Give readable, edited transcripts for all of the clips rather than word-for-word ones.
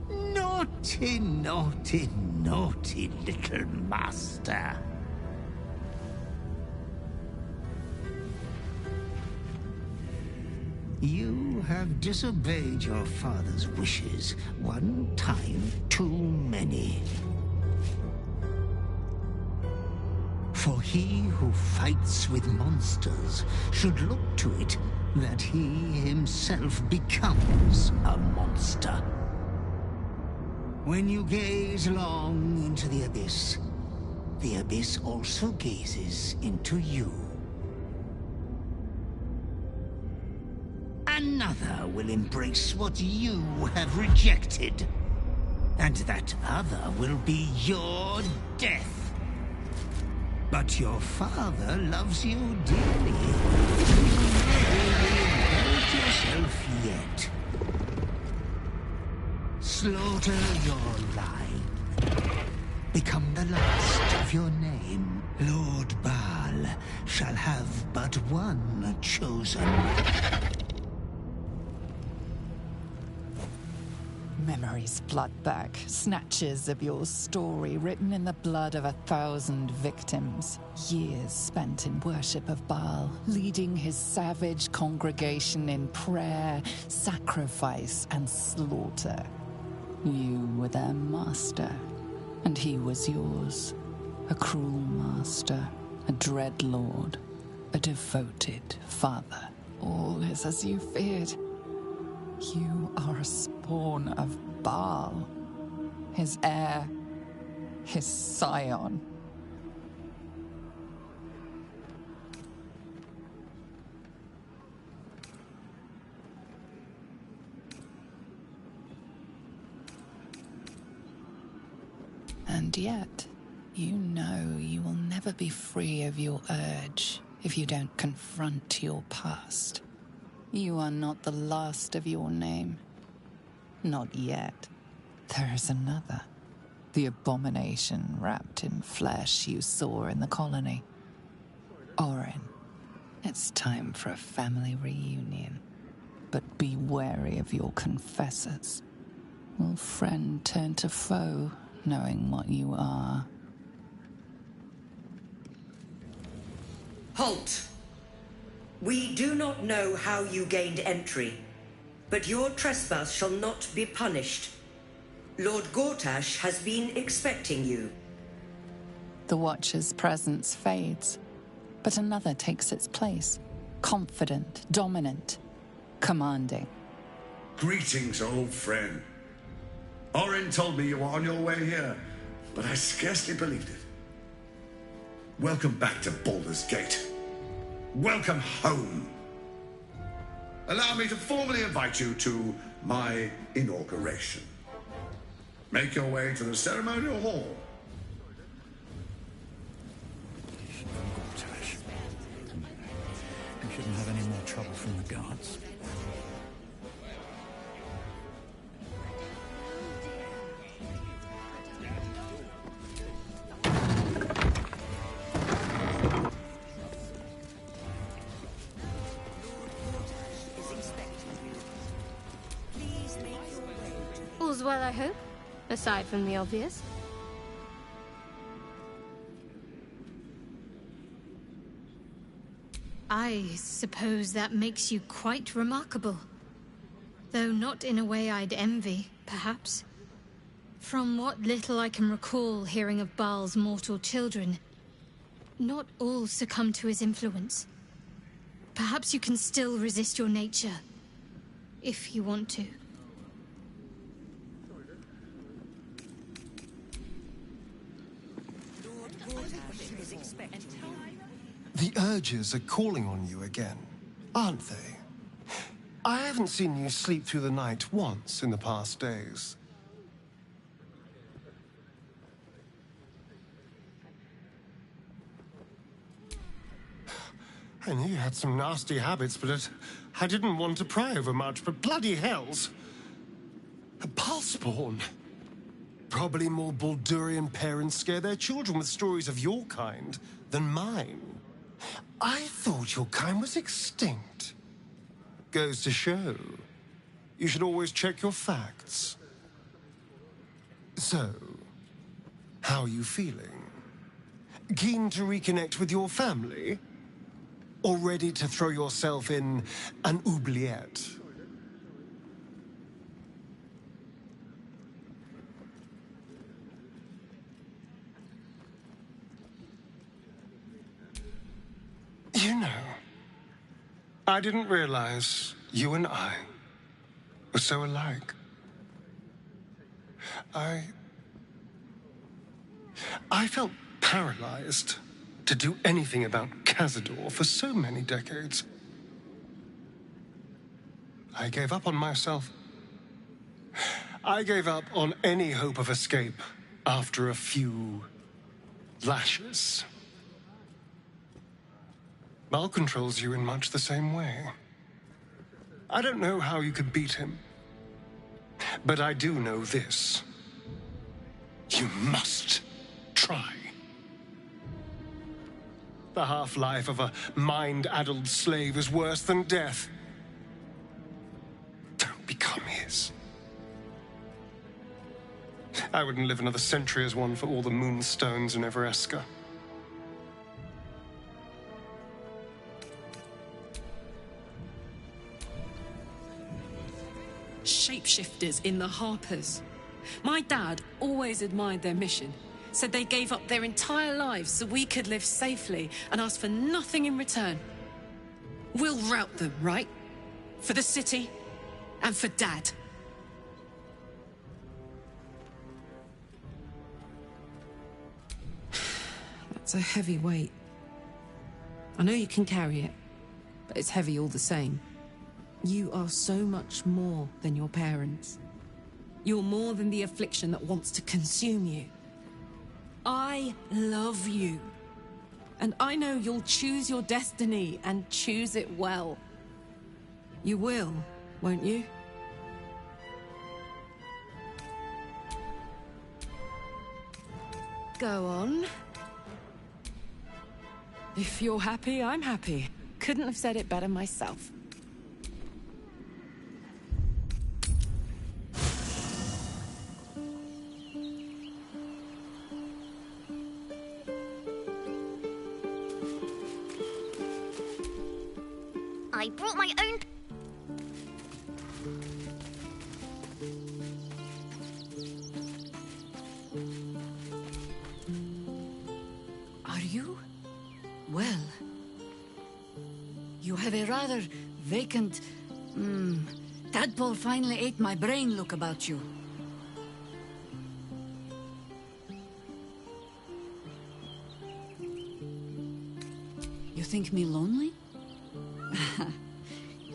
Naughty, naughty, naughty little master. You have disobeyed your father's wishes one time too many. For he who fights with monsters should look to it that he himself becomes a monster. When you gaze long into the abyss also gazes into you. Another will embrace what you have rejected, and that other will be your death. But your father loves you dearly. You may hurt yourself yet. Slaughter your line. Become the last of your name. Lord BHAAL shall have but one chosen. Memories flood back, snatches of your story written in the blood of 1,000 victims. Years spent in worship of Baal, leading his savage congregation in prayer, sacrifice, and slaughter. You were their master, and he was yours. A cruel master, a dread lord, a devoted father. All is as you feared. You are a spawn of Baal, his heir, his scion. And yet, you know you will never be free of your urge if you don't confront your past. You are not the last of your name. Not yet. There is another. The abomination wrapped in flesh you saw in the colony. Orin, it's time for a family reunion. But be wary of your confessors. Will friend turn to foe, knowing what you are? Halt! We do not know how you gained entry, but your trespass shall not be punished. Lord Gortash has been expecting you. The Watcher's presence fades, but another takes its place. Confident, dominant, commanding. Greetings, old friend. Orin told me you were on your way here, but I scarcely believed it. Welcome back to Baldur's Gate. Welcome home. Allow me to formally invite you to my inauguration. Make your way to the ceremonial hall. You shouldn't have any more trouble from the guards. All's well, I hope, aside from the obvious. I suppose that makes you quite remarkable. Though not in a way I'd envy, perhaps. From what little I can recall hearing of Baal's mortal children, not all succumb to his influence. Perhaps you can still resist your nature, if you want to. The urges are calling on you again, aren't they? I haven't seen you sleep through the night once in the past days. I knew you had some nasty habits, but I didn't want to pry over much, but bloody hells. A Baalspawn. Probably more Baldurian parents scare their children with stories of your kind than mine. I thought your kind was extinct. Goes to show, you should always check your facts. So, how are you feeling? Keen to reconnect with your family? Or ready to throw yourself in an oubliette? You know, I didn't realize you and I were so alike. I felt paralyzed to do anything about Cazador for so many decades. I gave up on myself. I gave up on any hope of escape after a few lashes. BHAAL controls you in much the same way. I don't know how you could beat him, but I do know this. You must try. The half-life of a mind-addled slave is worse than death. Don't become his. I wouldn't live another century as one for all the moonstones in Everesca. Shapeshifters in the Harpers. My dad always admired their mission. Said they gave up their entire lives so we could live safely and ask for nothing in return. We'll rout them, right? For the city and for Dad. That's a heavy weight. I know you can carry it, but it's heavy all the same. You are so much more than your parents. You're more than the affliction that wants to consume you. I love you. And I know you'll choose your destiny and choose it well. You will, won't you? Go on. If you're happy, I'm happy. Couldn't have said it better myself. I brought my own... Are you? Well... You have a rather vacant... tadpole finally ate my brain look about you. You think me lonely?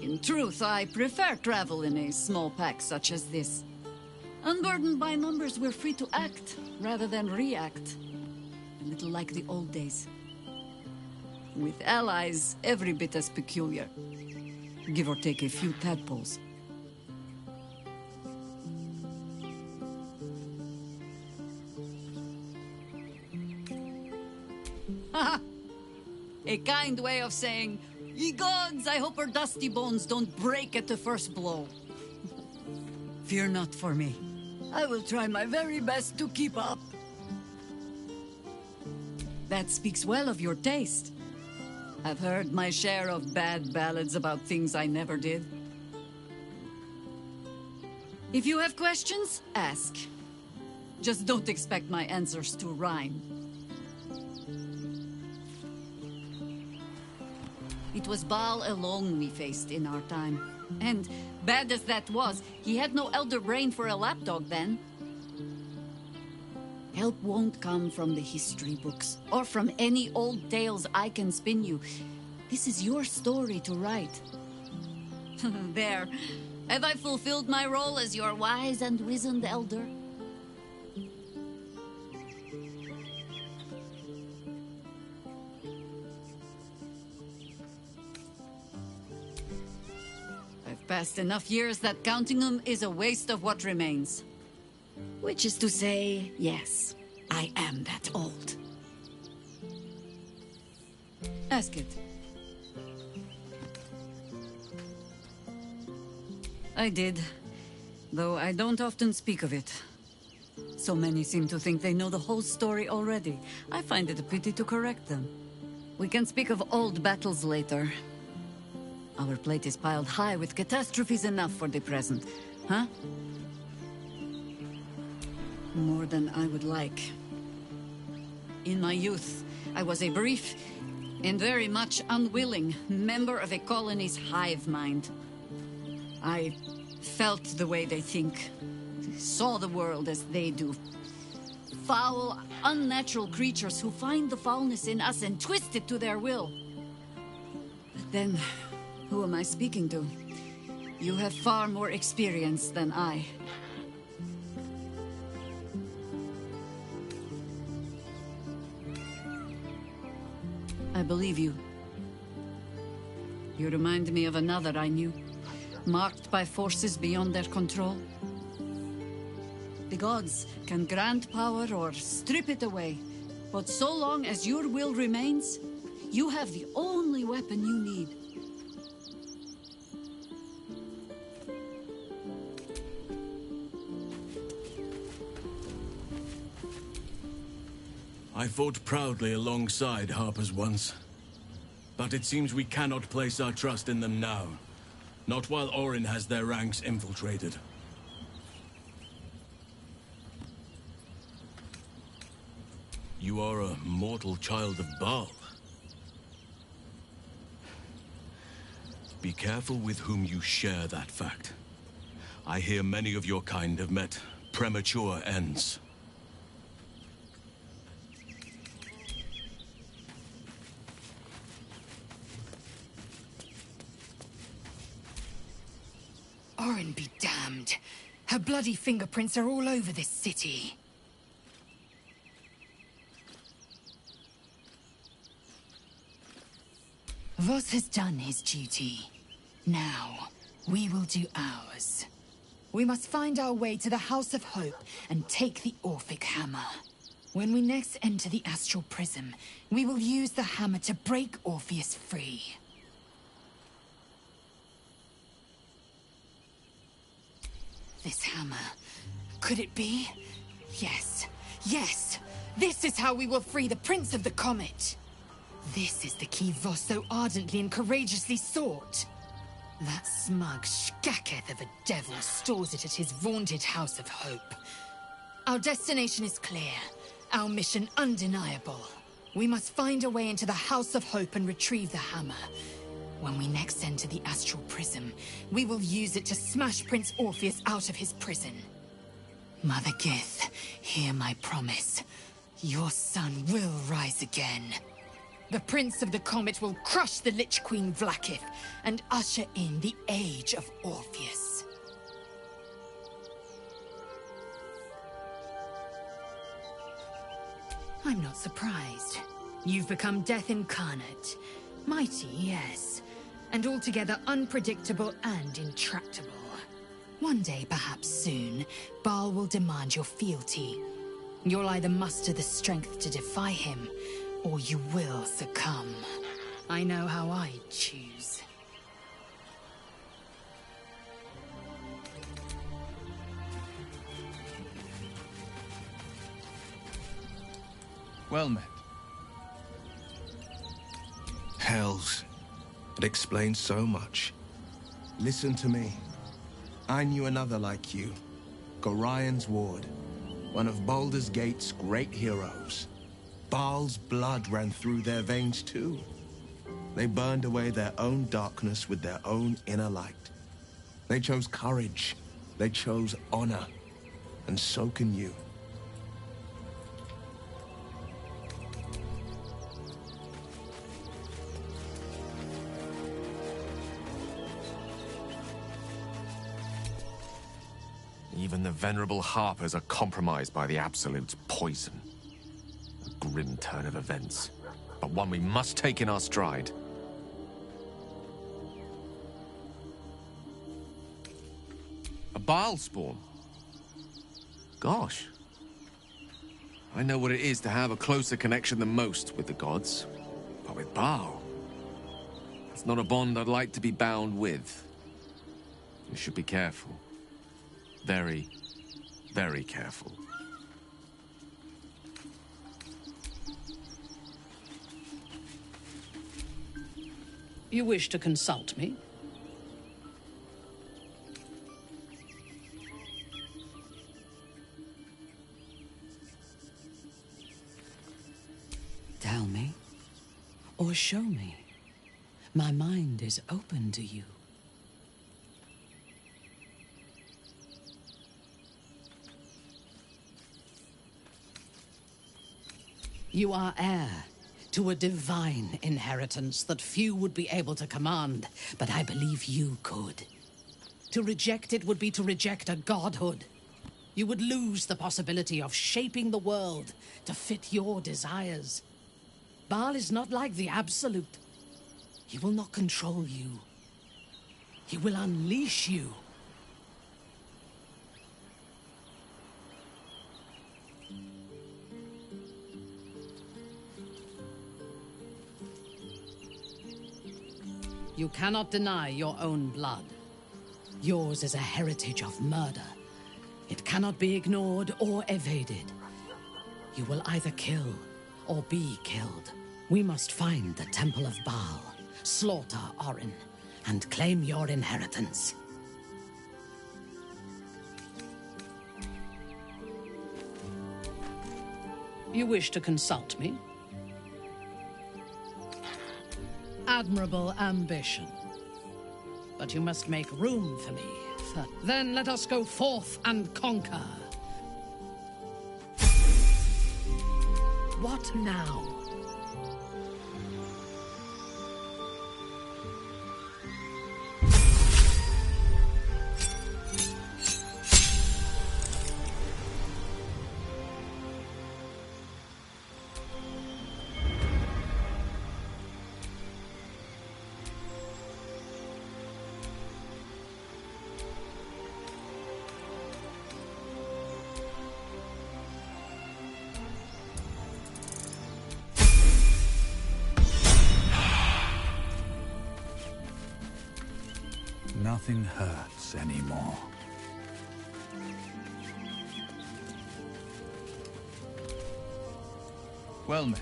In truth, I prefer travel in a small pack such as this. Unburdened by numbers, we're free to act rather than react. A little like the old days. With allies every bit as peculiar. Give or take a few tadpoles. Haha! A kind way of saying, ye gods, I hope her dusty bones don't break at the first blow. Fear not for me. I will try my very best to keep up. That speaks well of your taste. I've heard my share of bad ballads about things I never did. If you have questions, ask. Just don't expect my answers to rhyme. It was BHAAL alone we faced in our time. And, bad as that was, he had no elder brain for a lapdog then. Help won't come from the history books, or from any old tales I can spin you. This is your story to write. There. Have I fulfilled my role as your wise and wizened elder? I've passed enough years that counting them is a waste of what remains. Which is to say, yes, I am that old. Ask it. I did. Though I don't often speak of it. So many seem to think they know the whole story already. I find it a pity to correct them. We can speak of old battles later. Our plate is piled high with catastrophes enough for the present, huh? More than I would like. In my youth, I was a brief and very much unwilling member of a colony's hive mind. I felt the way they think, saw the world as they do. Foul, unnatural creatures who find the foulness in us and twist it to their will. But then, who am I speaking to? You have far more experience than I. I believe you. You remind me of another I knew, marked by forces beyond their control. The gods can grant power or strip it away, but so long as your will remains, you have the only weapon you need. I fought proudly alongside Harpers once, but it seems we cannot place our trust in them now. Not while Orin has their ranks infiltrated. You are a mortal child of Baal. Be careful with whom you share that fact. I hear many of your kind have met premature ends. Orin be damned. Her bloody fingerprints are all over this city. Voss has done his duty. Now, we will do ours. We must find our way to the House of Hope and take the Orphic Hammer. When we next enter the Astral Prism, we will use the hammer to break Orpheus free. This hammer, could it be? Yes, yes! This is how we will free the Prince of the Comet! This is the key Voss so ardently and courageously sought. That smug shkaketh of a devil stores it at his vaunted House of Hope. Our destination is clear, our mission undeniable. We must find a way into the House of Hope and retrieve the hammer. When we next enter the Astral Prism, we will use it to smash Prince Orpheus out of his prison. Mother Gith, hear my promise. Your son will rise again. The Prince of the Comet will crush the Lich Queen Vlaakith and usher in the Age of Orpheus. I'm not surprised. You've become Death Incarnate. Mighty, yes, and altogether unpredictable and intractable. One day, perhaps soon, Baal will demand your fealty. You'll either muster the strength to defy him, or you will succumb. I know how I'd choose. Well met. Hells. It explains so much. Listen to me. I knew another like you. Gorion's ward. One of Baldur's Gate's great heroes. Baal's blood ran through their veins too. They burned away their own darkness with their own inner light. They chose courage. They chose honor. And so can you. Even the venerable Harpers are compromised by the Absolute's poison. A grim turn of events, but one we must take in our stride. A Baal spawn? Gosh. I know what it is to have a closer connection than most with the gods. But with Baal, it's not a bond I'd like to be bound with. You should be careful. Very, very careful. You wish to consult me? Tell me, or show me. My mind is open to you. You are heir to a divine inheritance that few would be able to command, but I believe you could. To reject it would be to reject a godhood. You would lose the possibility of shaping the world to fit your desires. Baal is not like the Absolute. He will not control you. He will unleash you. You cannot deny your own blood. Yours is a heritage of murder. It cannot be ignored or evaded. You will either kill or be killed. We must find the Temple of Baal, slaughter Orin, and claim your inheritance. You wish to consult me? Admirable ambition. But you must make room for me. Then let us go forth and conquer. What now? Nothing hurts anymore. Well met.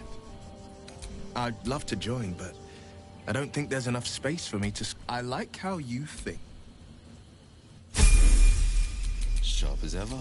I'd love to join, but I don't think there's enough space for me to... I like how you think. Sharp as ever.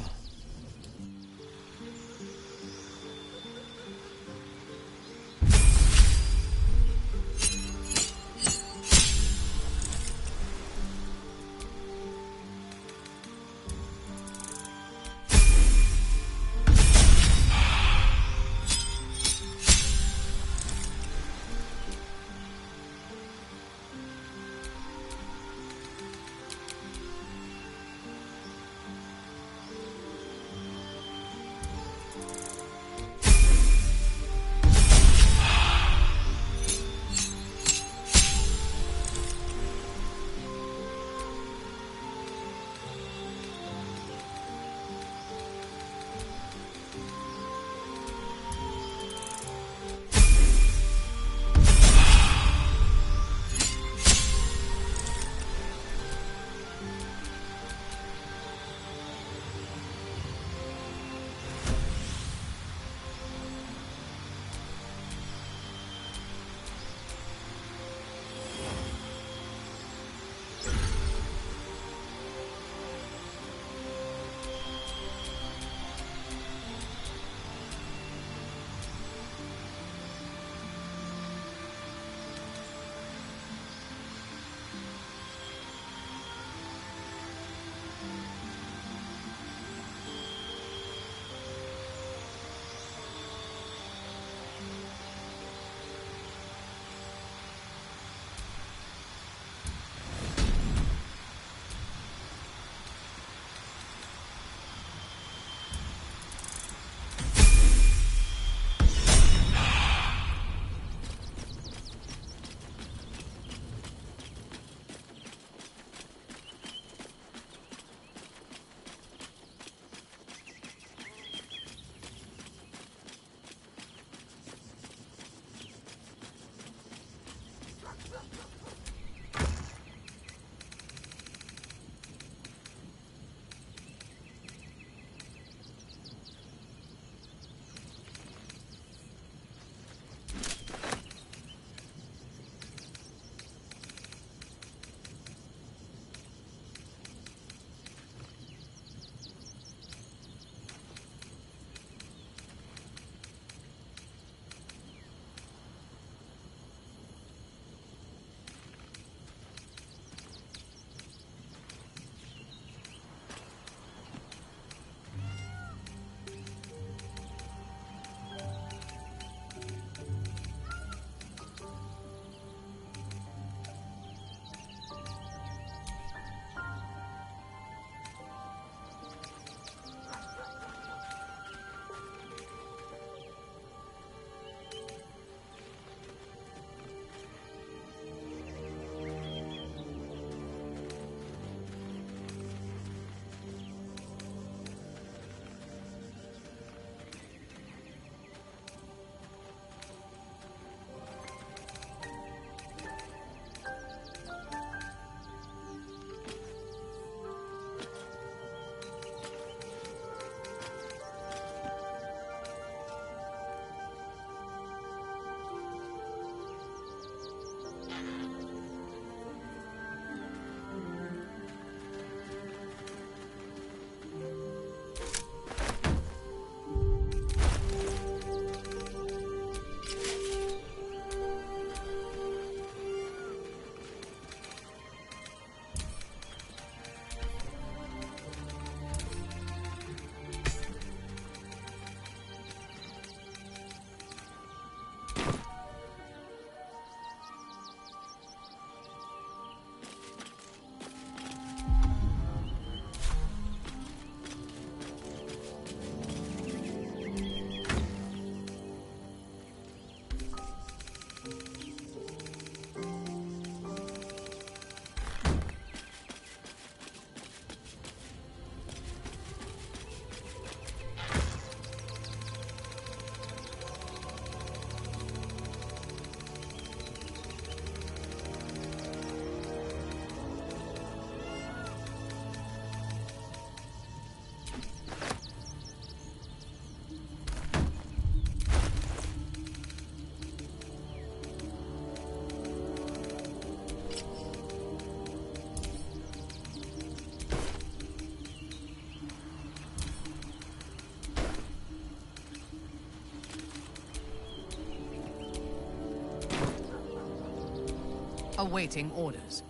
Awaiting orders.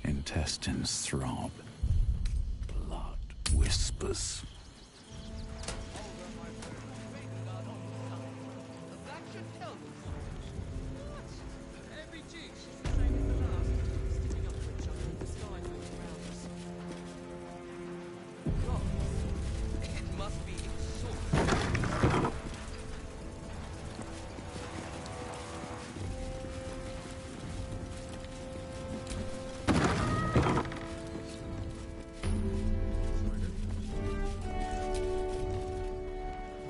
Intestines throb. Blood whispers.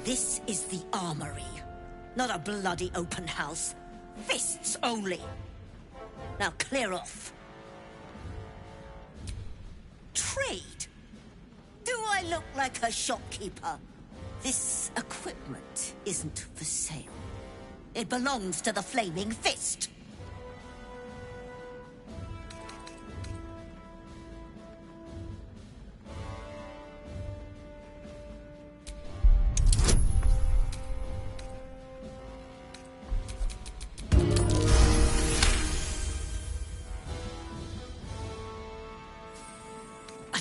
This is the armory. Not a bloody open house. Fists only. Now clear off. Trade? Do I look like a shopkeeper? This equipment isn't for sale. It belongs to the Flaming Fist.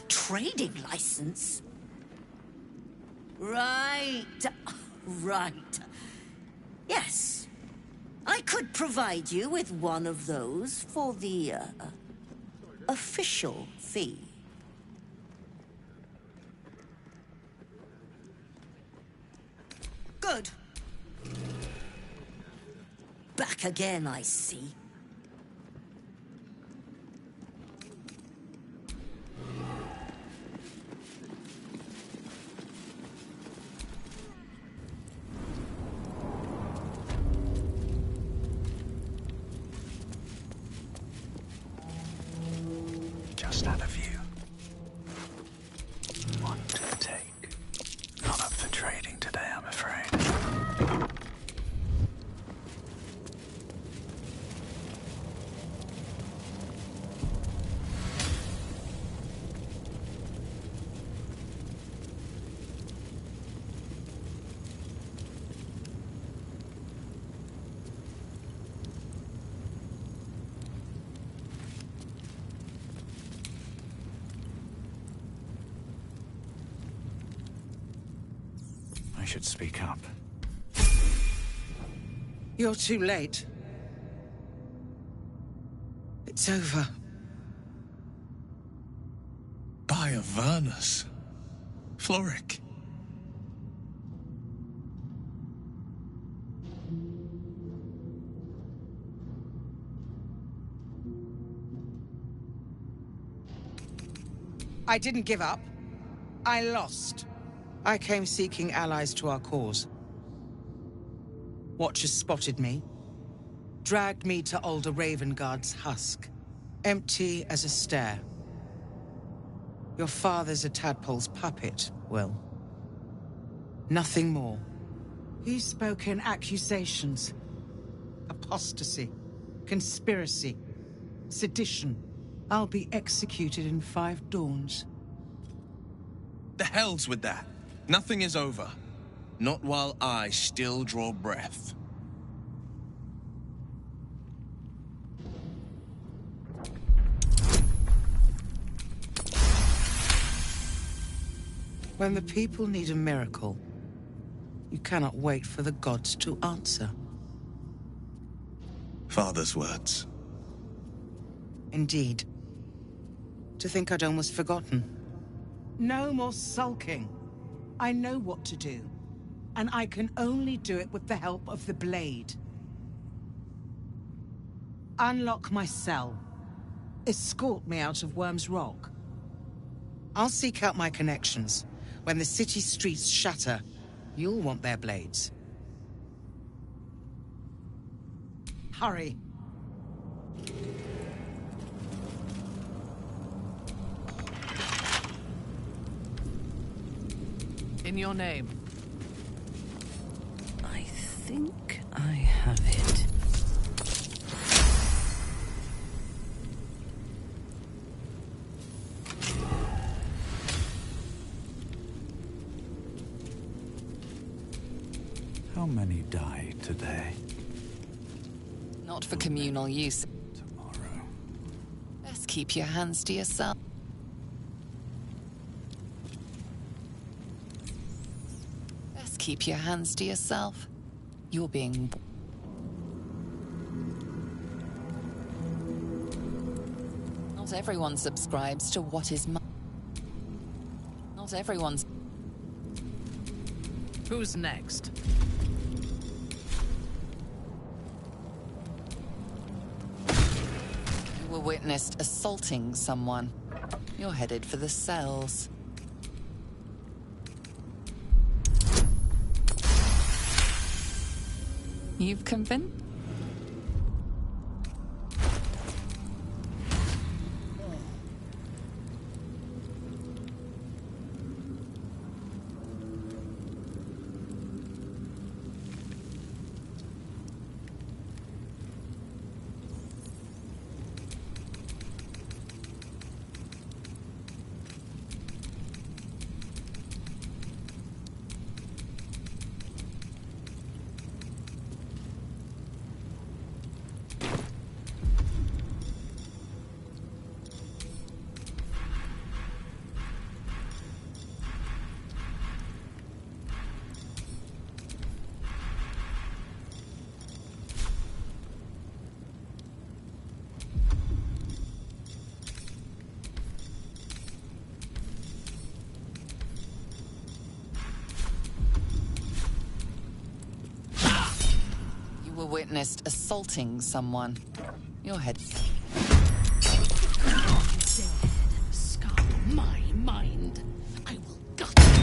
Trading license? Right. Yes. I could provide you with one of those for the, official fee. Good. Back again, I see. Just had a view. One to take. Not up for trading today, I'm afraid. I should speak up. You're too late. It's over. By Avernus. Floric. I didn't give up. I lost. I came seeking allies to our cause. Watchers spotted me, dragged me to Older Ravengard's husk, empty as a stare. Your father's a tadpole's puppet, Will. Nothing more. He spoke in accusations. Apostasy, conspiracy, sedition. I'll be executed in 5 dawns. The hell's with that? Nothing is over. Not while I still draw breath. When the people need a miracle, you cannot wait for the gods to answer. Father's words. Indeed. To think I'd almost forgotten. No more sulking. I know what to do. And I can only do it with the help of the blade. Unlock my cell. Escort me out of Worm's Rock. I'll seek out my connections. When the city streets shatter, you'll want their blades. Hurry. In your name. I think I have it. How many died today? Not for communal use. Tomorrow. Best keep your hands to yourself. Best keep your hands to yourself. You're being... Not everyone subscribes to what is... Not everyone's... Who's next? You were witnessed assaulting someone. You're headed for the cells. You've convinced... Witnessed assaulting someone. Your head. Dead. Scar my mind. I will gut you.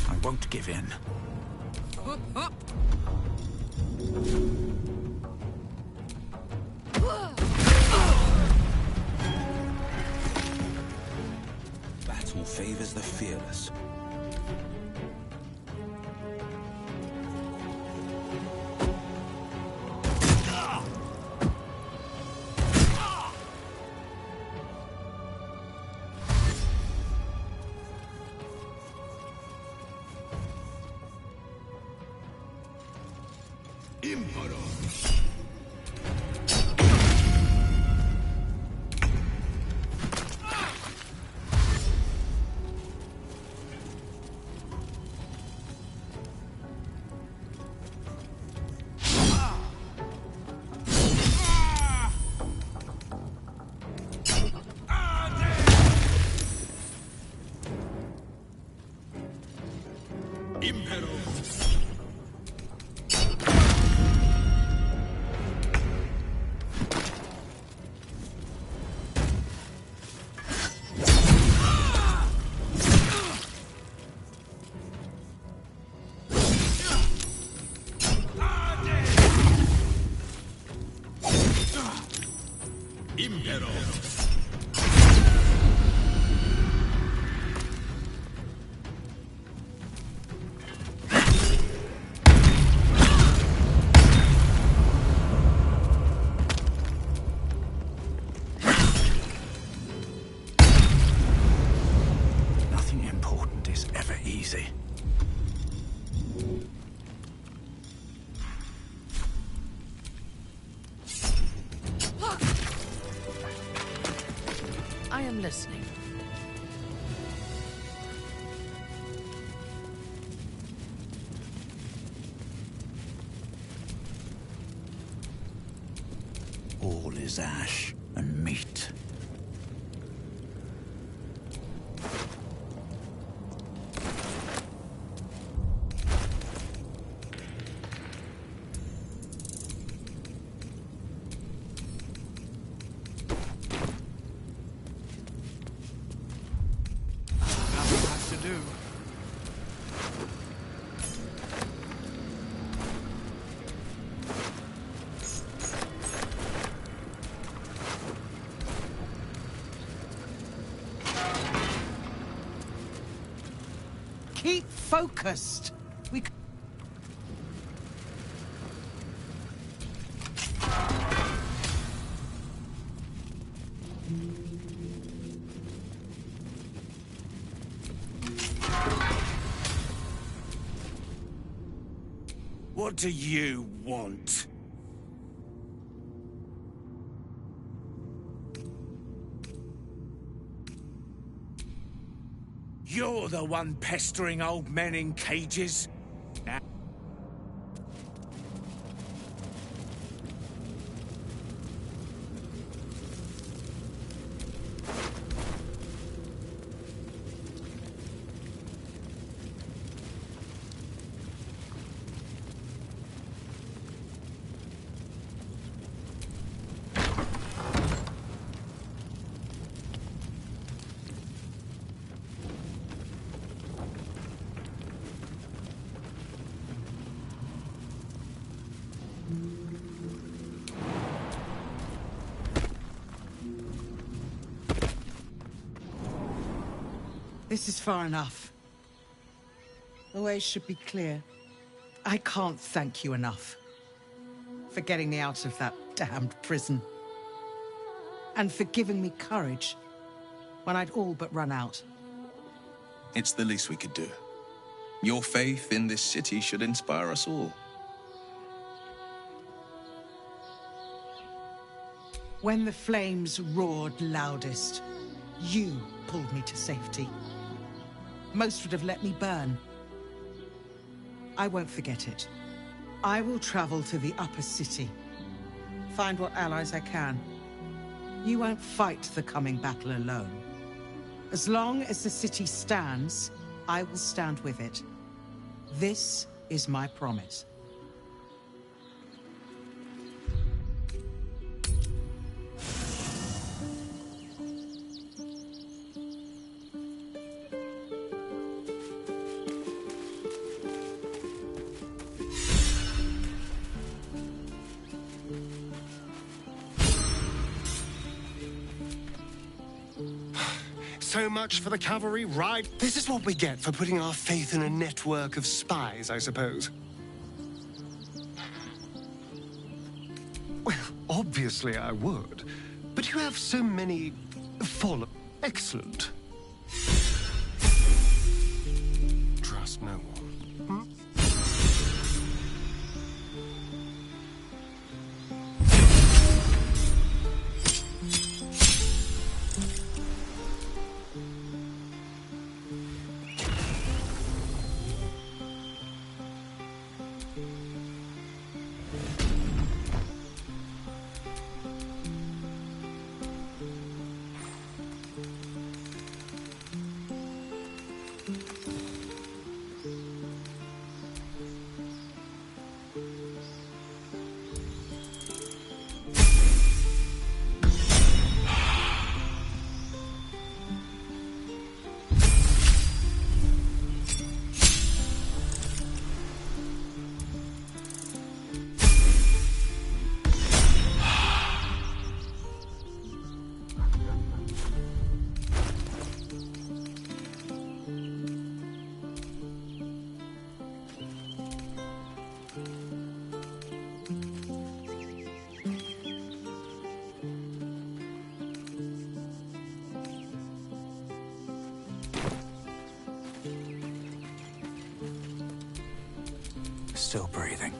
I won't give in. Up, up. Battle favors the fearless. I am listening. All is ash and meat. do. Keep focused. We... What do you want? You're the one pestering old men in cages? This is far enough. The way should be clear. I can't thank you enough for getting me out of that damned prison. And for giving me courage when I'd all but run out. It's the least we could do. Your faith in this city should inspire us all. When the flames roared loudest, you pulled me to safety. Most would have let me burn. I won't forget it. I will travel to the upper city, find what allies I can. You won't fight the coming battle alone. As long as the city stands, I will stand with it. This is my promise. So much for the cavalry ride. This is what we get for putting our faith in a network of spies, I suppose. Well, obviously I would. But you have so many followers. Excellent. Trust no one. Still breathing,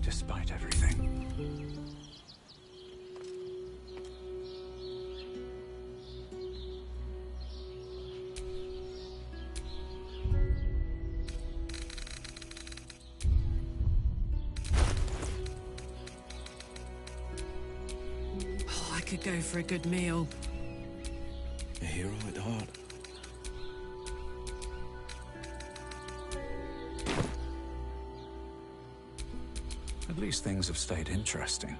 despite everything. Oh, I could go for a good meal. A hero at heart. At least things have stayed interesting.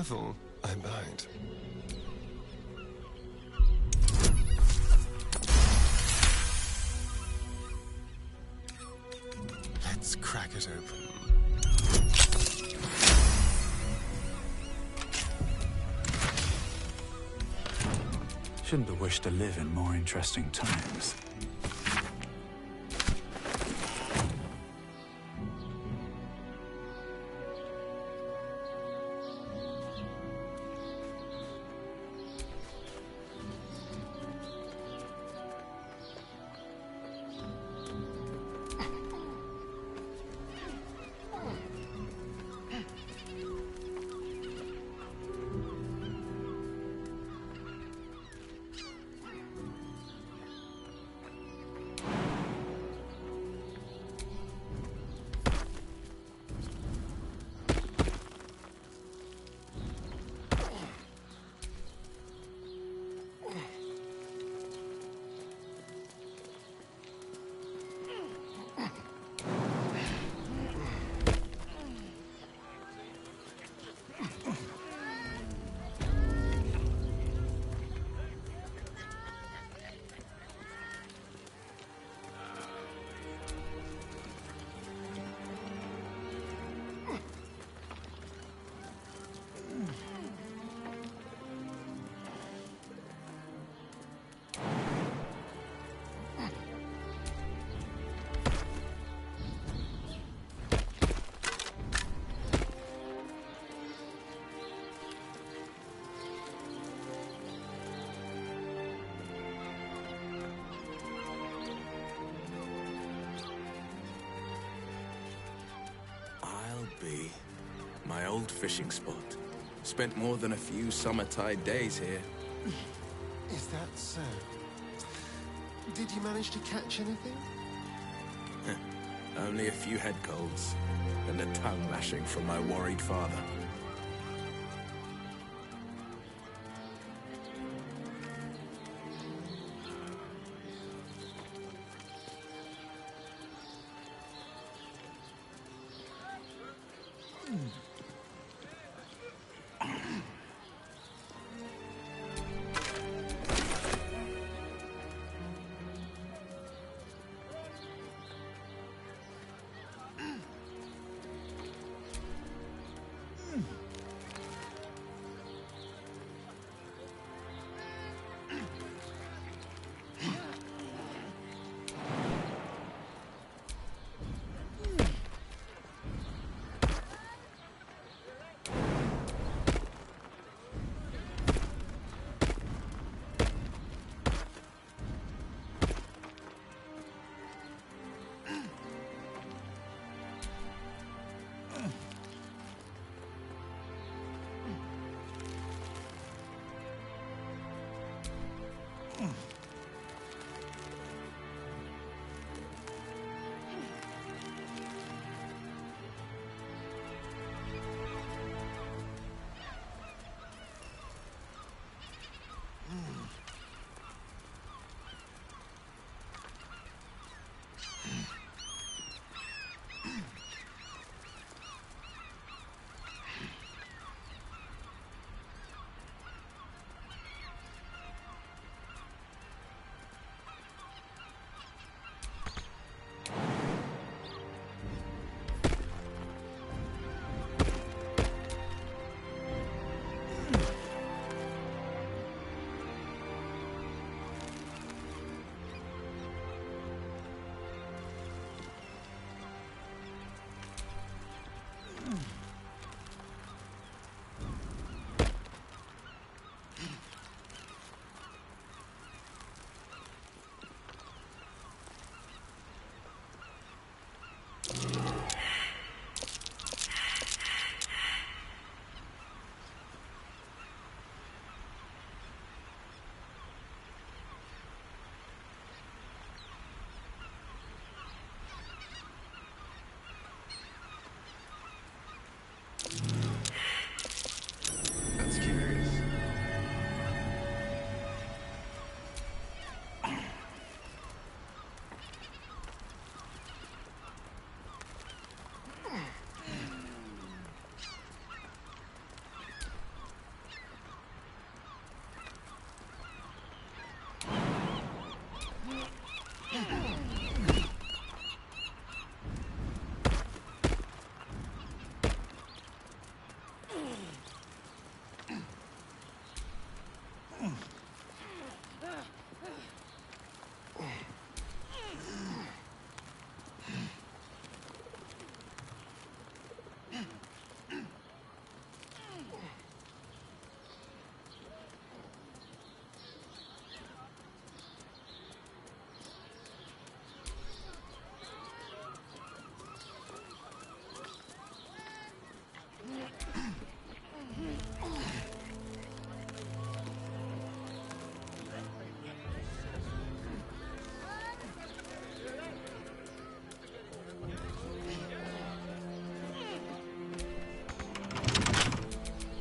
Careful, I bite. Let's crack it open. Shouldn't have wished to live in more interesting times. My old fishing spot. Spent more than a few summer-tide days here. Is that so? Did you manage to catch anything? Only a few head colds, and a tongue lashing from my worried father.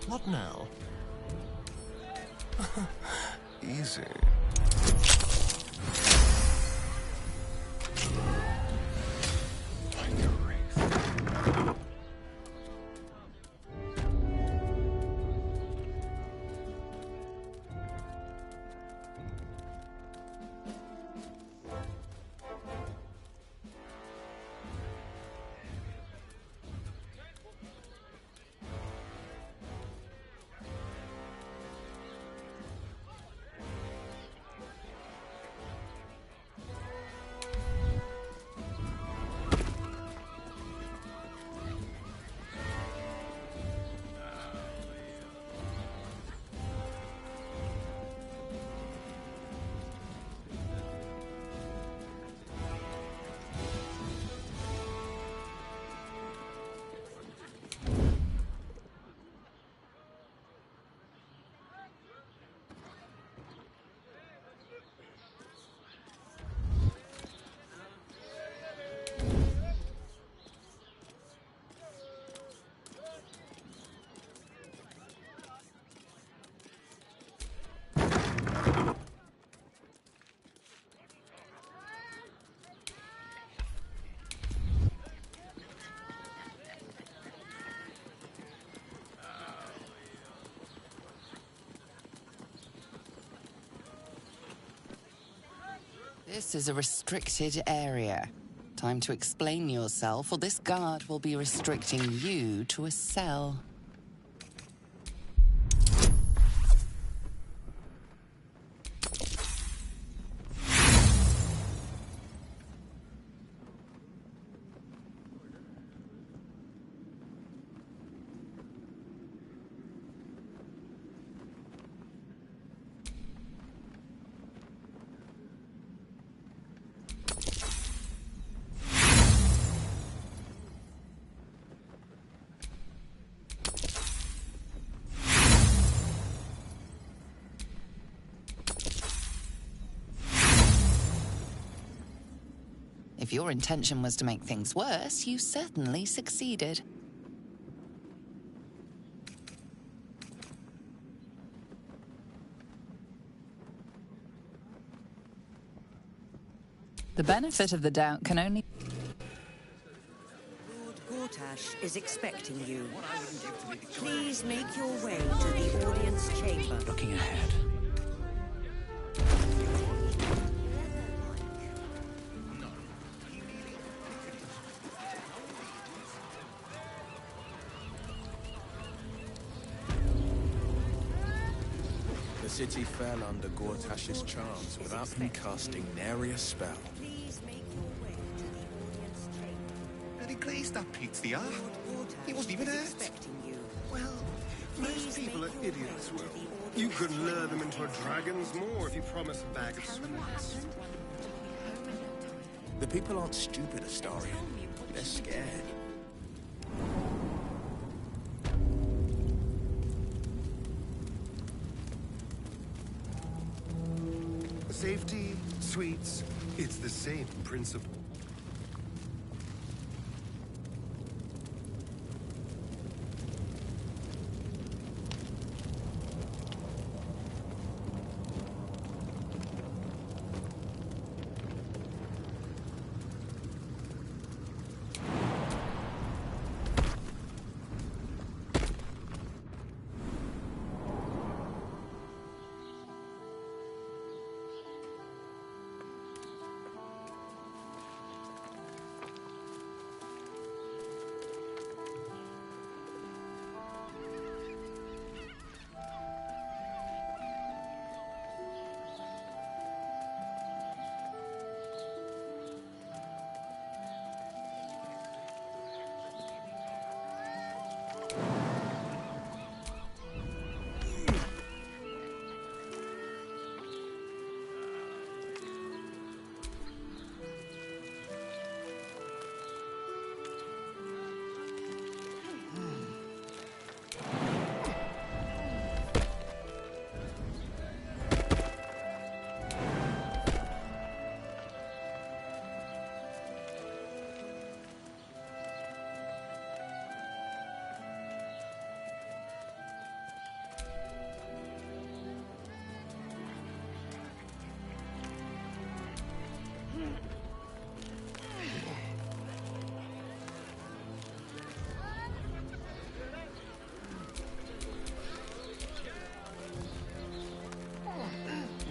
What now? Easy. This is a restricted area. Time to explain yourself, or this guard will be restricting you to a cell. If your intention was to make things worse, you certainly succeeded. The benefit of the doubt can only... Lord Gortash is expecting you. Please make your way to the audience chamber. Looking ahead. The city fell under Gortash's charms without him casting nary a spell. Had he glazed up Pizia? He wasn't even hurt. Well, most people are idiots, Will. You could lure them into a dragon's maw if you promise a bag of sweets. The people aren't stupid, Astarion. They're scared. Safety, sweets, it's the same principle.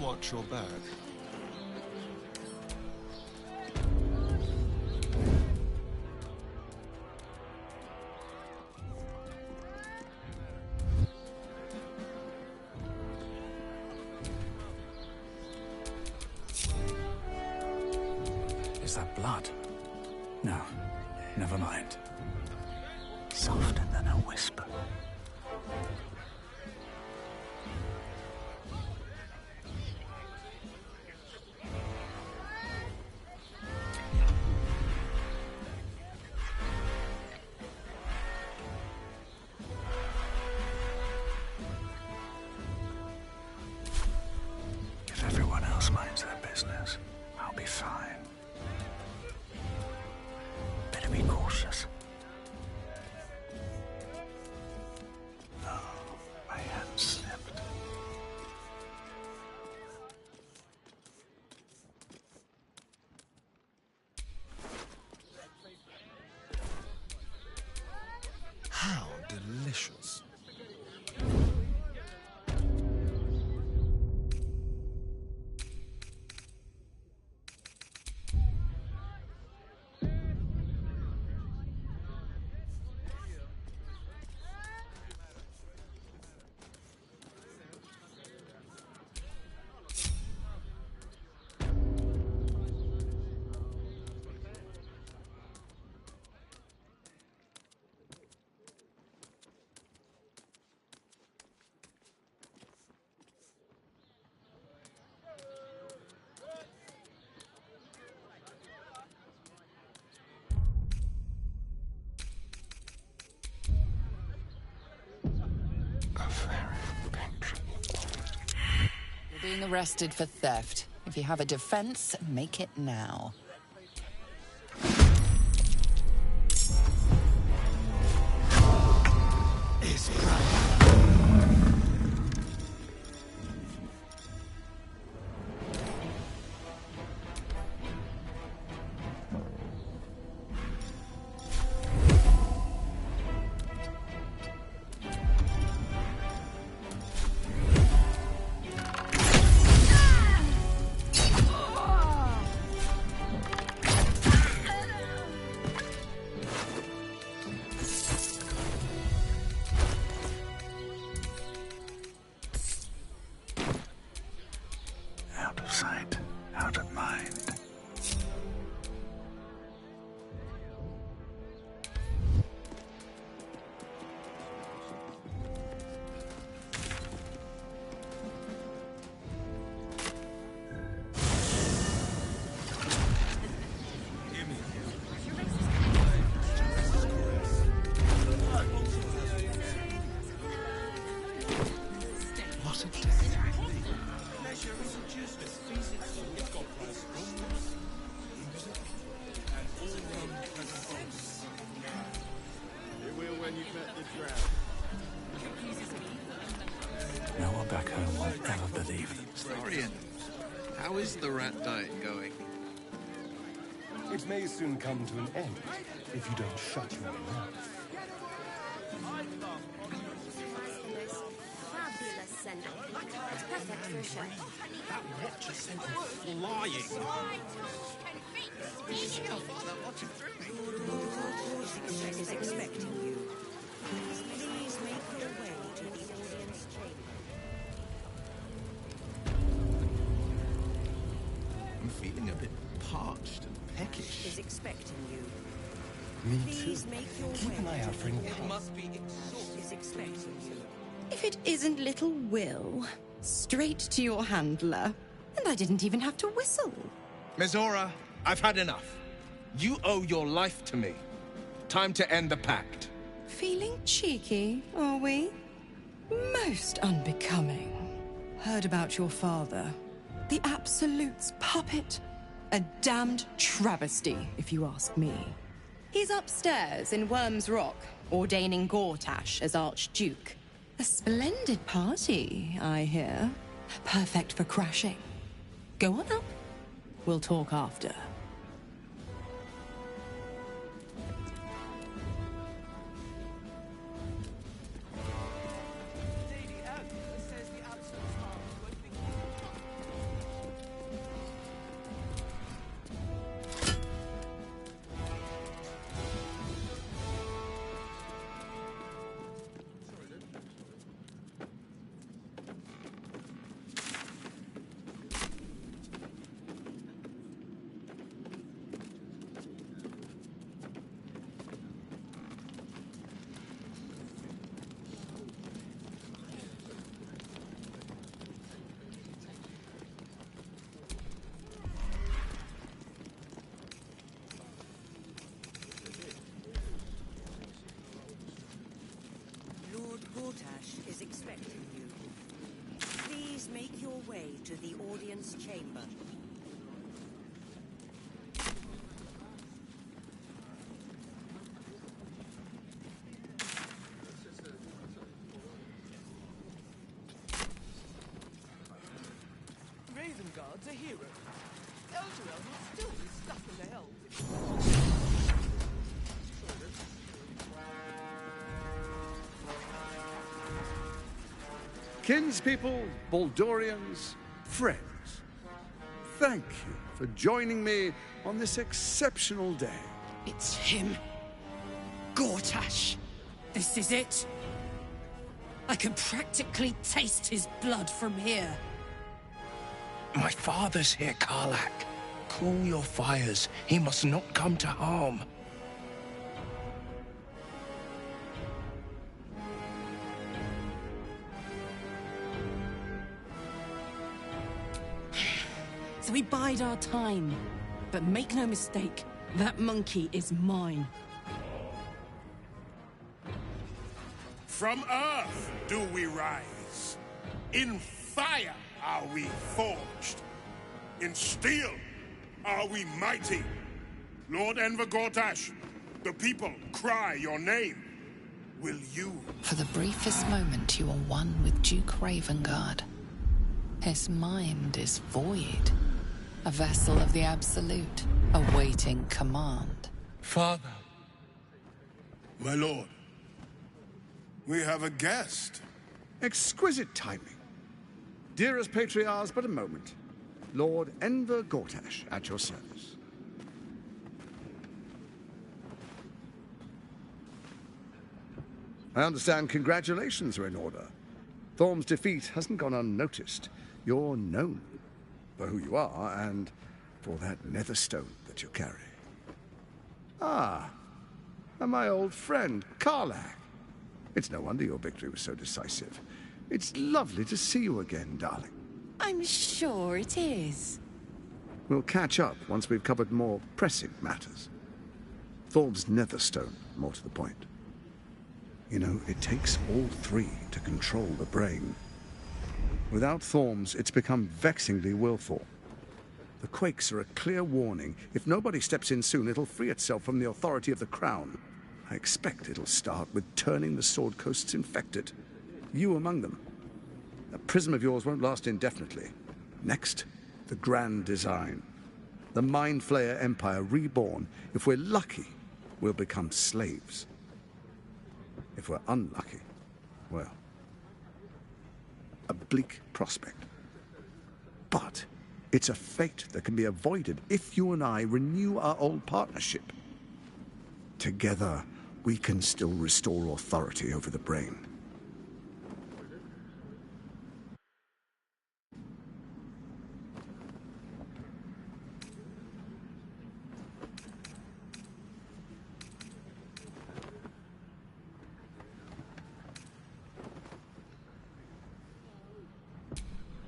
watch your back. Is that blood? No, never mind. Softer than a whisper. If everyone else minds their business, I'll be fine. Better be cautious. Oh, my hand slipped. How delicious. You're being arrested for theft. If you have a defense, make it now. Out of sight, out of mind. What a day. No one back home will ever believe them. Florian, how is the rat diet going? It may soon come to an end if you don't shut your mouth. Fabulous send-off. It's perfect for a show. That watch is sent flying. How far that watch is through me? Is expecting you. Please make your way to the audience chamber. I'm feeling a bit parched and peckish. Is expecting you. Me too. Please make your Keep way an eye out for any It must be is expecting you. If it isn't little Will, straight to your handler. And I didn't even have to whistle. Mizora, I've had enough. You owe your life to me. Time to end the pact. Feeling cheeky, are we? Most unbecoming. Heard about your father. The Absolute's puppet. A damned travesty, if you ask me. He's upstairs in Worm's Rock, ordaining Gortash as Archduke. A splendid party, I hear. Perfect for crashing. Go on up. We'll talk after. to the audience chamber. Ravengard's a hero. Elturel will still be stuck in the helm. Kinspeople, Baldurians, friends, thank you for joining me on this exceptional day. It's him. Gortash. This is it. I can practically taste his blood from here. My father's here, Karlach. Cool your fires. He must not come to harm. So we bide our time. But make no mistake, that monkey is mine. From earth do we rise. In fire are we forged. In steel are we mighty. Lord Enver Gortash, the people cry your name. Will you? For the briefest moment, you are one with Duke Ravengard. His mind is void. A vessel of the Absolute, awaiting command. Father. My lord. We have a guest. Exquisite timing. Dearest Patriarchs, but a moment. Lord Enver Gortash, at your service. I understand congratulations are in order. Thorm's defeat hasn't gone unnoticed. You're known for who you are and for that nether stone that you carry. Ah, and my old friend, Karlach. It's no wonder your victory was so decisive. It's lovely to see you again, darling. I'm sure it is. We'll catch up once we've covered more pressing matters. Thorm's netherstone, more to the point. You know, it takes all three to control the brain. Without Thorm's, it's become vexingly willful. The quakes are a clear warning. If nobody steps in soon, it'll free itself from the authority of the Crown. I expect it'll start with turning the Sword Coasts infected. You among them. That prism of yours won't last indefinitely. Next, the grand design. The Mind Flayer Empire reborn. If we're lucky, we'll become slaves. If we're unlucky, well, a bleak prospect. But it's a fate that can be avoided if you and I renew our old partnership. Together, we can still restore authority over the brain.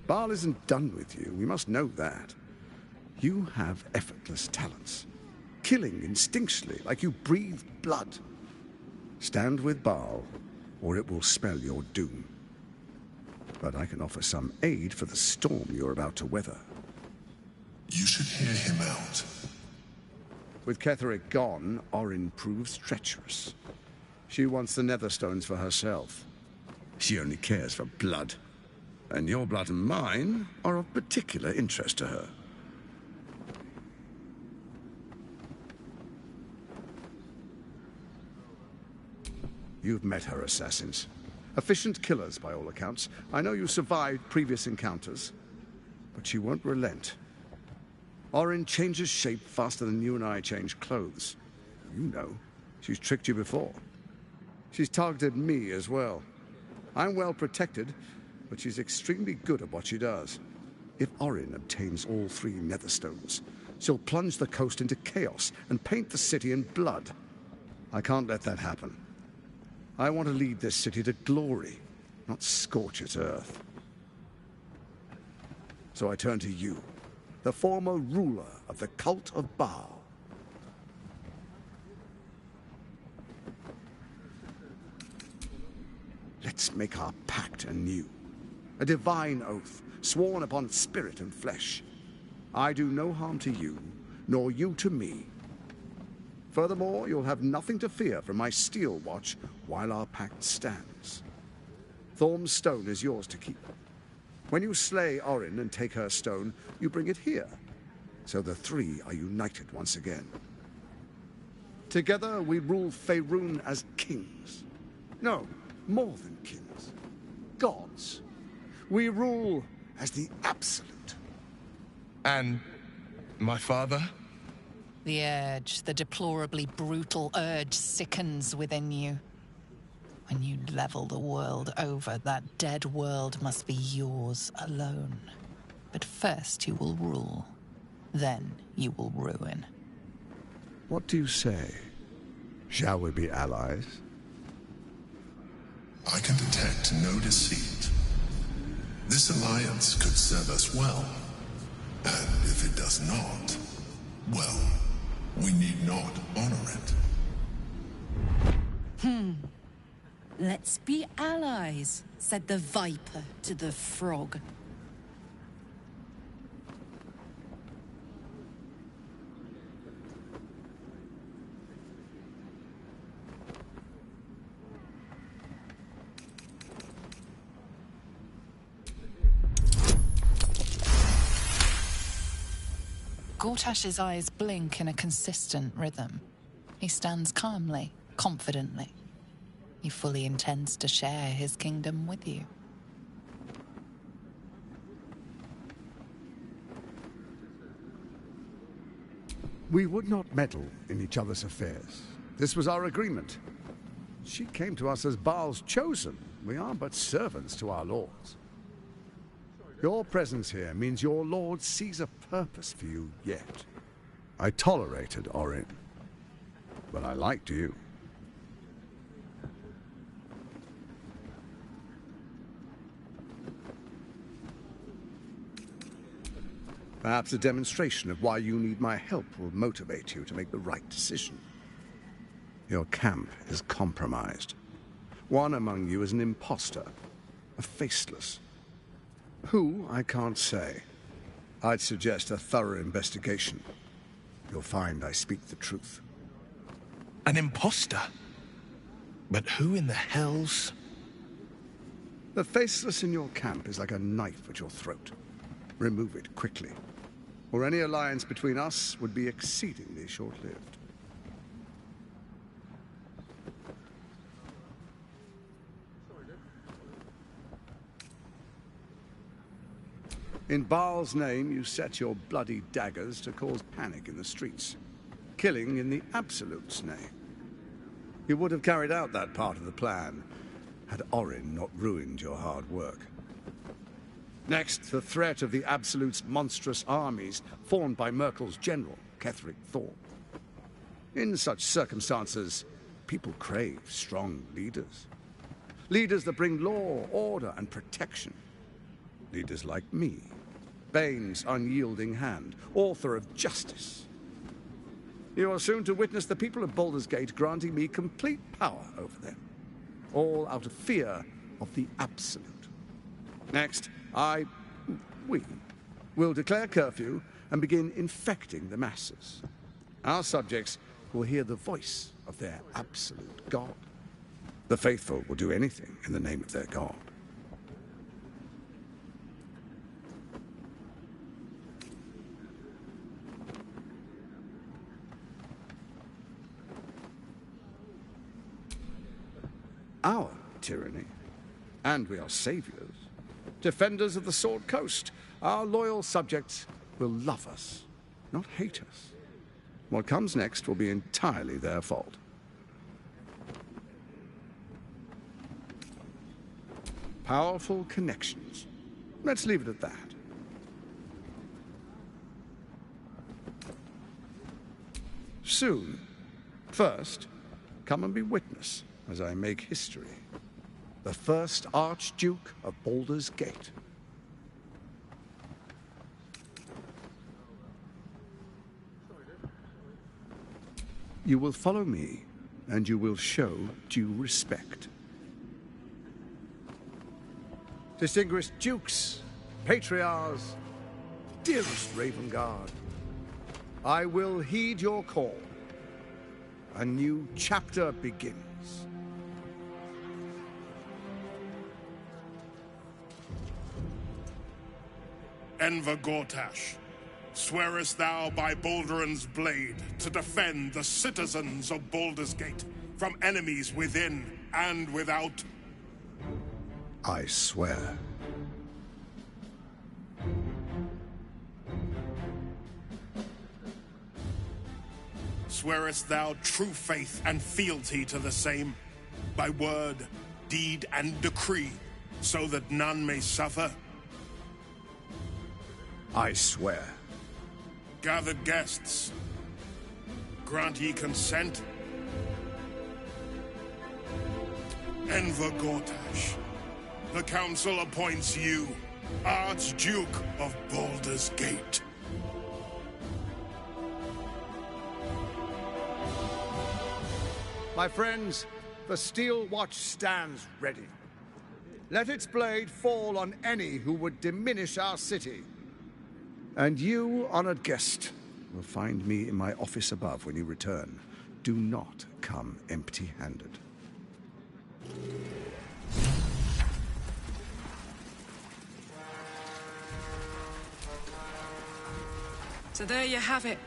BHAAL isn't done with you, we must know that. You have effortless talents, killing instinctually like you breathe blood. Stand with BHAAL, or it will spell your doom. But I can offer some aid for the storm you're about to weather. You should hear him out. With Ketheric gone, Orin proves treacherous. She wants the Netherstones for herself. She only cares for blood. And your blood and mine are of particular interest to her. You've met her assassins. Efficient killers, by all accounts. I know you survived previous encounters, but she won't relent. Orin changes shape faster than you and I change clothes. You know, she's tricked you before. She's targeted me as well. I'm well protected, but she's extremely good at what she does. If Orin obtains all three Netherstones, she'll plunge the coast into chaos and paint the city in blood. I can't let that happen. I want to lead this city to glory, not scorch its earth. So I turn to you, the former ruler of the cult of BHAAL. Let's make our pact anew. a divine oath, sworn upon spirit and flesh. I do no harm to you, nor you to me. Furthermore, you'll have nothing to fear from my steel watch while our pact stands. Thorm's stone is yours to keep. When you slay Orin and take her stone, you bring it here, so the three are united once again. Together we rule Faerun as kings. No, more than kings. Gods. We rule as the Absolute. And my father? The urge, the deplorably brutal urge sickens within you. When you level the world over, that dead world must be yours alone. But first you will rule. Then you will ruin. What do you say? Shall we be allies? I can detect no deceit. This alliance could serve us well. And if it does not, well, we need not honor it. Let's be allies, said the viper to the frog. Gortash's eyes blink in a consistent rhythm. He stands calmly, confidently. He fully intends to share his kingdom with you. We would not meddle in each other's affairs. This was our agreement. She came to us as Baal's chosen. We are but servants to our lords. Your presence here means your lord sees a purpose for you yet. I tolerated Orin, but I liked you. Perhaps a demonstration of why you need my help will motivate you to make the right decision. Your camp is compromised. One among you is an imposter, a faceless. Who, I can't say. I'd suggest a thorough investigation. You'll find I speak the truth. An imposter? But who in the hells? The faceless in your camp is like a knife at your throat. Remove it quickly, or any alliance between us would be exceedingly short-lived. In Baal's name, you set your bloody daggers to cause panic in the streets, killing in the Absolute's name. You would have carried out that part of the plan had Orin not ruined your hard work. Next, the threat of the Absolute's monstrous armies formed by Merkel's general, Ketheric Thorm. In such circumstances, people crave strong leaders. Leaders that bring law, order, and protection. Leaders like me, Bane's unyielding hand, author of justice. You are soon to witness the people of Baldur's Gate granting me complete power over them, all out of fear of the Absolute. Next, we will declare curfew and begin infecting the masses. Our subjects will hear the voice of their absolute God. The faithful will do anything in the name of their God. Our tyranny, and we are saviors. Defenders of the Sword Coast, our loyal subjects will love us, not hate us. What comes next will be entirely their fault. Powerful connections. Let's leave it at that. Soon. First, come and be witness as I make history. The first Archduke of Baldur's Gate. You will follow me, and you will show due respect. distinguished dukes, patriarchs, dearest Ravengard, I will heed your call. A new chapter begins. Enver Gortash, swearest thou by Balduran's blade to defend the citizens of Baldur's Gate from enemies within and without? I swear. Swearest thou true faith and fealty to the same, by word, deed, and decree, so that none may suffer? I swear. Gathered guests, grant ye consent? Enver Gortash, the Council appoints you Archduke of Baldur's Gate. My friends, the Steel Watch stands ready. Let its blade fall on any who would diminish our city. And you, honored guest, will find me in my office above when you return. Do not come empty-handed. So there you have it.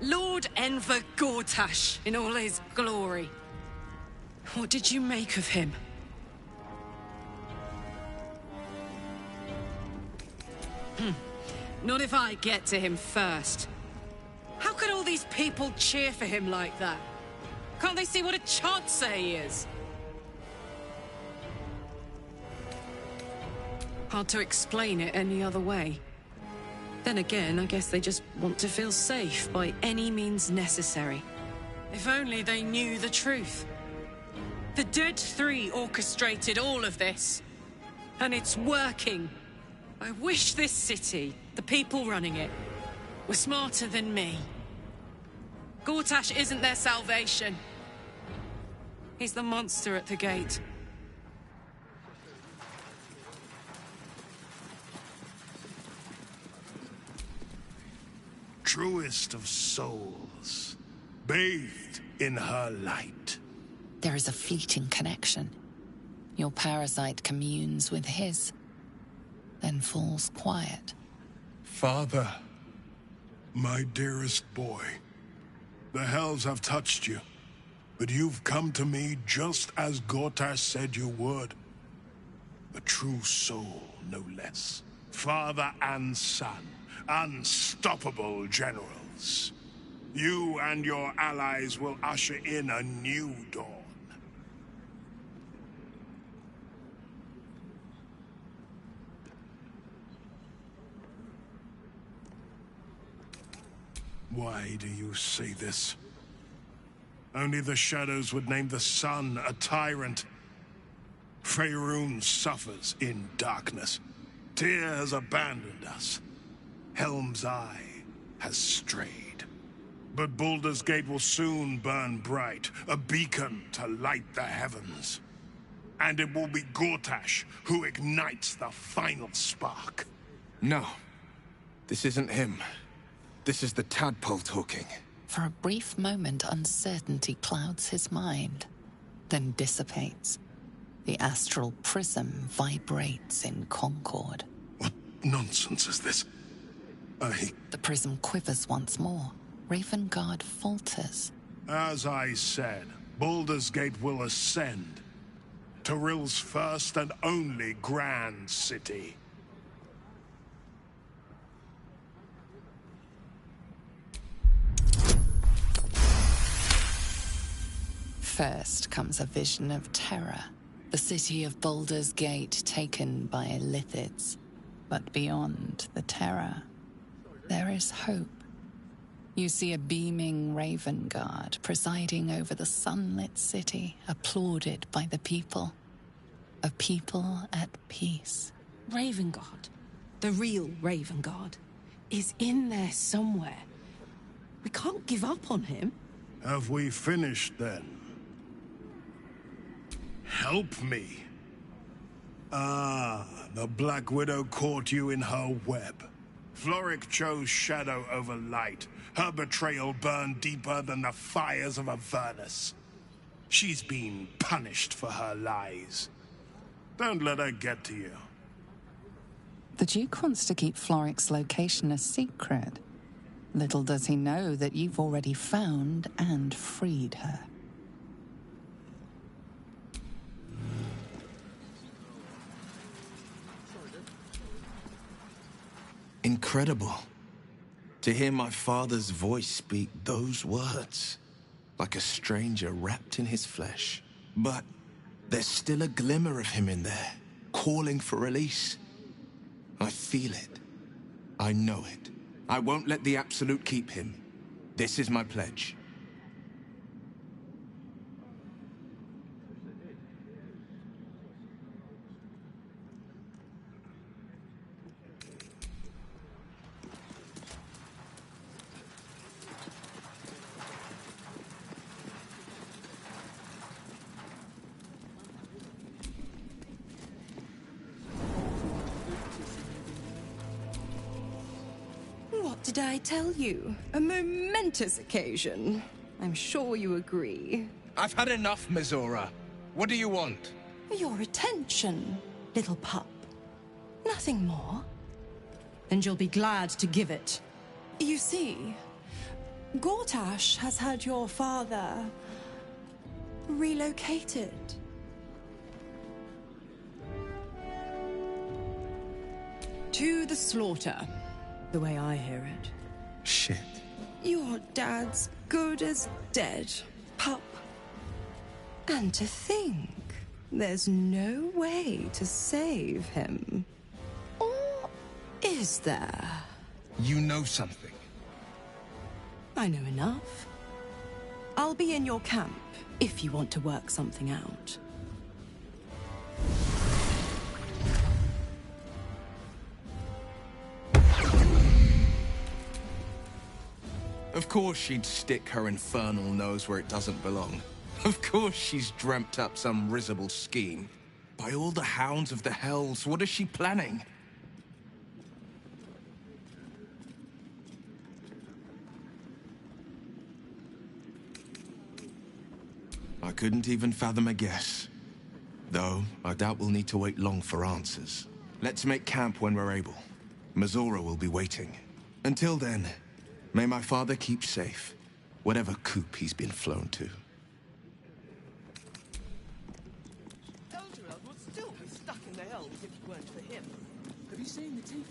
Lord Enver Gortash in all his glory. What did you make of him? Not if I get to him first. How could all these people cheer for him like that? Can't they see what a chancer he is? Hard to explain it any other way. Then again, I guess they just want to feel safe by any means necessary. If only they knew the truth. The Dead Three orchestrated all of this. And it's working. I wish this city, the people running it, were smarter than me. Gortash isn't their salvation. He's the monster at the gate. Truest of souls, bathed in her light. There is a fleeting connection. Your parasite communes with his, then falls quiet. Father, my dearest boy, the hells have touched you, but you've come to me just as Gortash said you would. A true soul, no less. Father and son, unstoppable generals. You and your allies will usher in a new dawn. Why do you say this? Only the shadows would name the sun a tyrant. Faerun suffers in darkness. Tyr has abandoned us. Helm's Eye has strayed. But Baldur's Gate will soon burn bright, a beacon to light the heavens. And it will be Gortash who ignites the final spark. No. This isn't him. This is the tadpole talking. For a brief moment, uncertainty clouds his mind, then dissipates. The astral prism vibrates in concord. What nonsense is this? The prism quivers once more. Ravengard falters. As I said, Baldur's Gate will ascend. Tyrill's first and only grand city. First comes a vision of terror. The city of Baldur's Gate taken by Lithids. But beyond the terror, there is hope. You see a beaming Ravengard presiding over the sunlit city, applauded by the people. A people at peace. Ravengard, the real Ravengard, is in there somewhere. We can't give up on him. Have we finished then? Help me. Ah, the Black Widow caught you in her web. Floric chose shadow over light. Her betrayal burned deeper than the fires of Avernus. She's been punished for her lies. Don't let her get to you. The Duke wants to keep Floric's location a secret. Little does he know that you've already found and freed her. Incredible. To hear my father's voice speak those words, like a stranger wrapped in his flesh. But there's still a glimmer of him in there, calling for release. I feel it. I know it. I won't let the Absolute keep him. This is my pledge. What did I tell you? A momentous occasion. I'm sure you agree. I've had enough, Mizora. What do you want? Your attention, little pup. Nothing more. And you'll be glad to give it. You see, Gortash has had your father relocated. To the slaughter, the way I hear it. Shit. Your dad's good as dead, pup. And to think, there's no way to save him. Or is there? You know something. I know enough. I'll be in your camp if you want to work something out. Of course she'd stick her infernal nose where it doesn't belong. Of course she's dreamt up some risible scheme. By all the hounds of the hells, what is she planning? I couldn't even fathom a guess. Though, I doubt we'll need to wait long for answers. Let's make camp when we're able. Mizora will be waiting. Until then, may my father keep safe, whatever coop he's been flown to. Elturel would still be stuck in the hells if it weren't for him. Have you seen the teeth?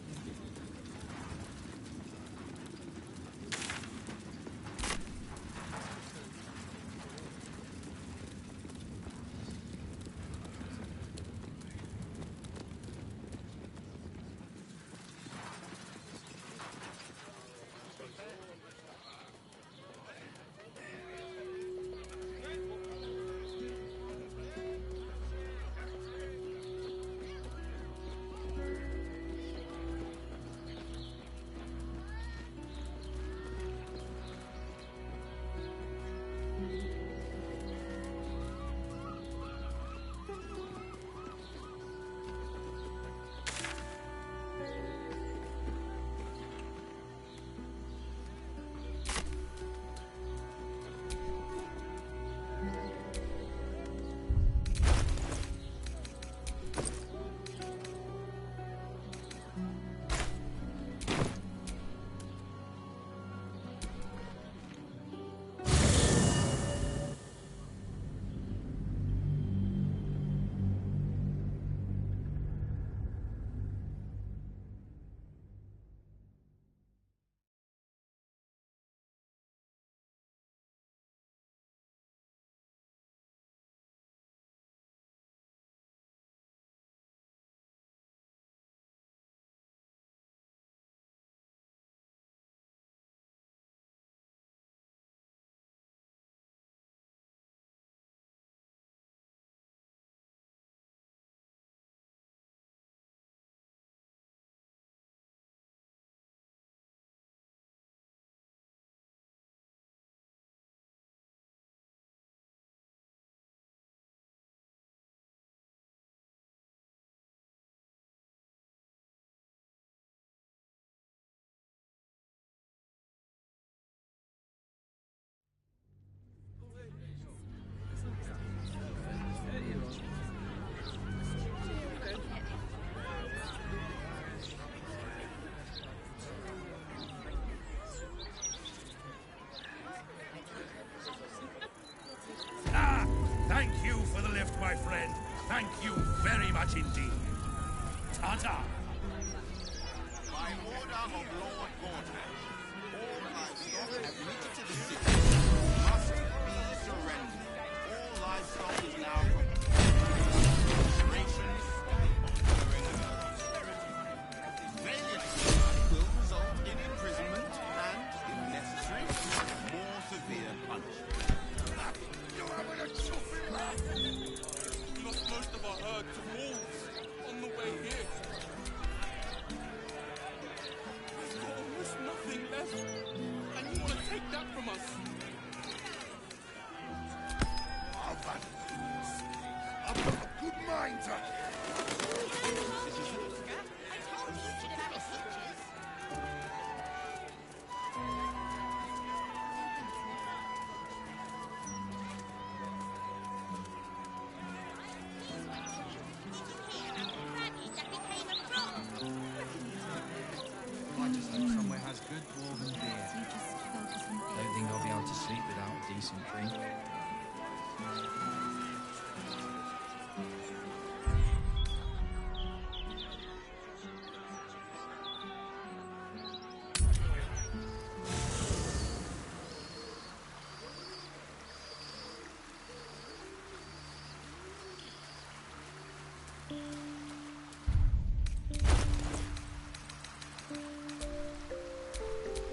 Ata! By order of Lord Baldur, all livestock admitted to the city must be surrendered. All livestock is now rations. Failure to comply will result in imprisonment and, if necessary, more severe punishment. You're having a chuffing laugh! We lost most of our herd to wolves on the way here. We've got almost nothing left, and you want to take that from us? I've got a good mind to... I just hope somewhere has good dwarven beer. Don't think I'll be able to sleep without a decent drink.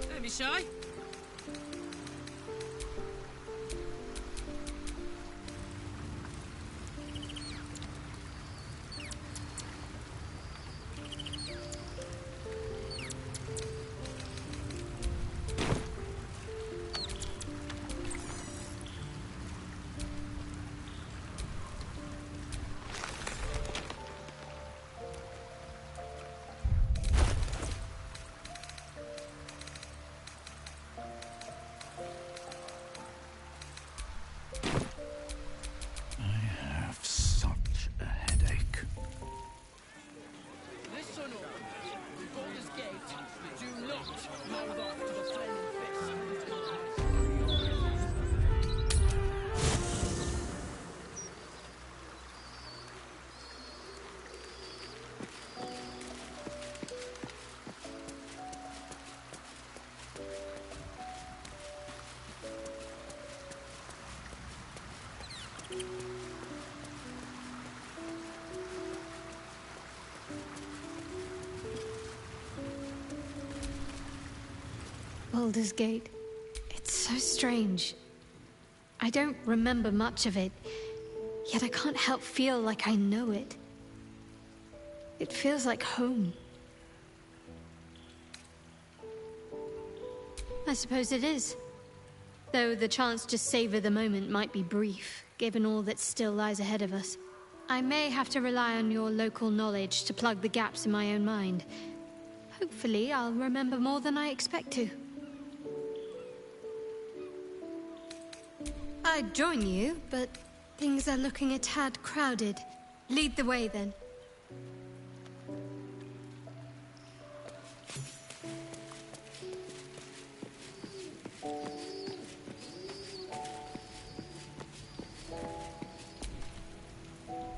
Don't be shy. Listen all. With Baldur's Gate, do not mold off to the flaming fist. Baldur's Gate. It's so strange. I don't remember much of it, yet I can't help feel like I know it. It feels like home. I suppose it is. Though the chance to savor the moment might be brief, given all that still lies ahead of us. I may have to rely on your local knowledge to plug the gaps in my own mind. Hopefully, I'll remember more than I expect to. I'd join you, but things are looking a tad crowded. Lead the way, then.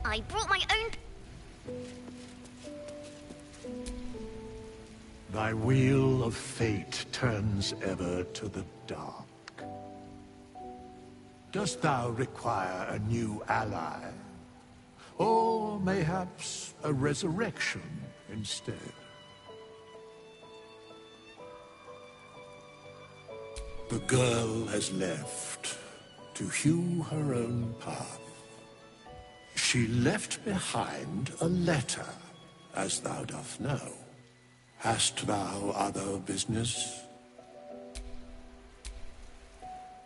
I brought my own... Thy wheel of fate turns ever to the dark. Dost thou require a new ally? Or mayhaps a resurrection instead? The girl has left to hew her own path. She left behind a letter, as thou dost know. Hast thou other business?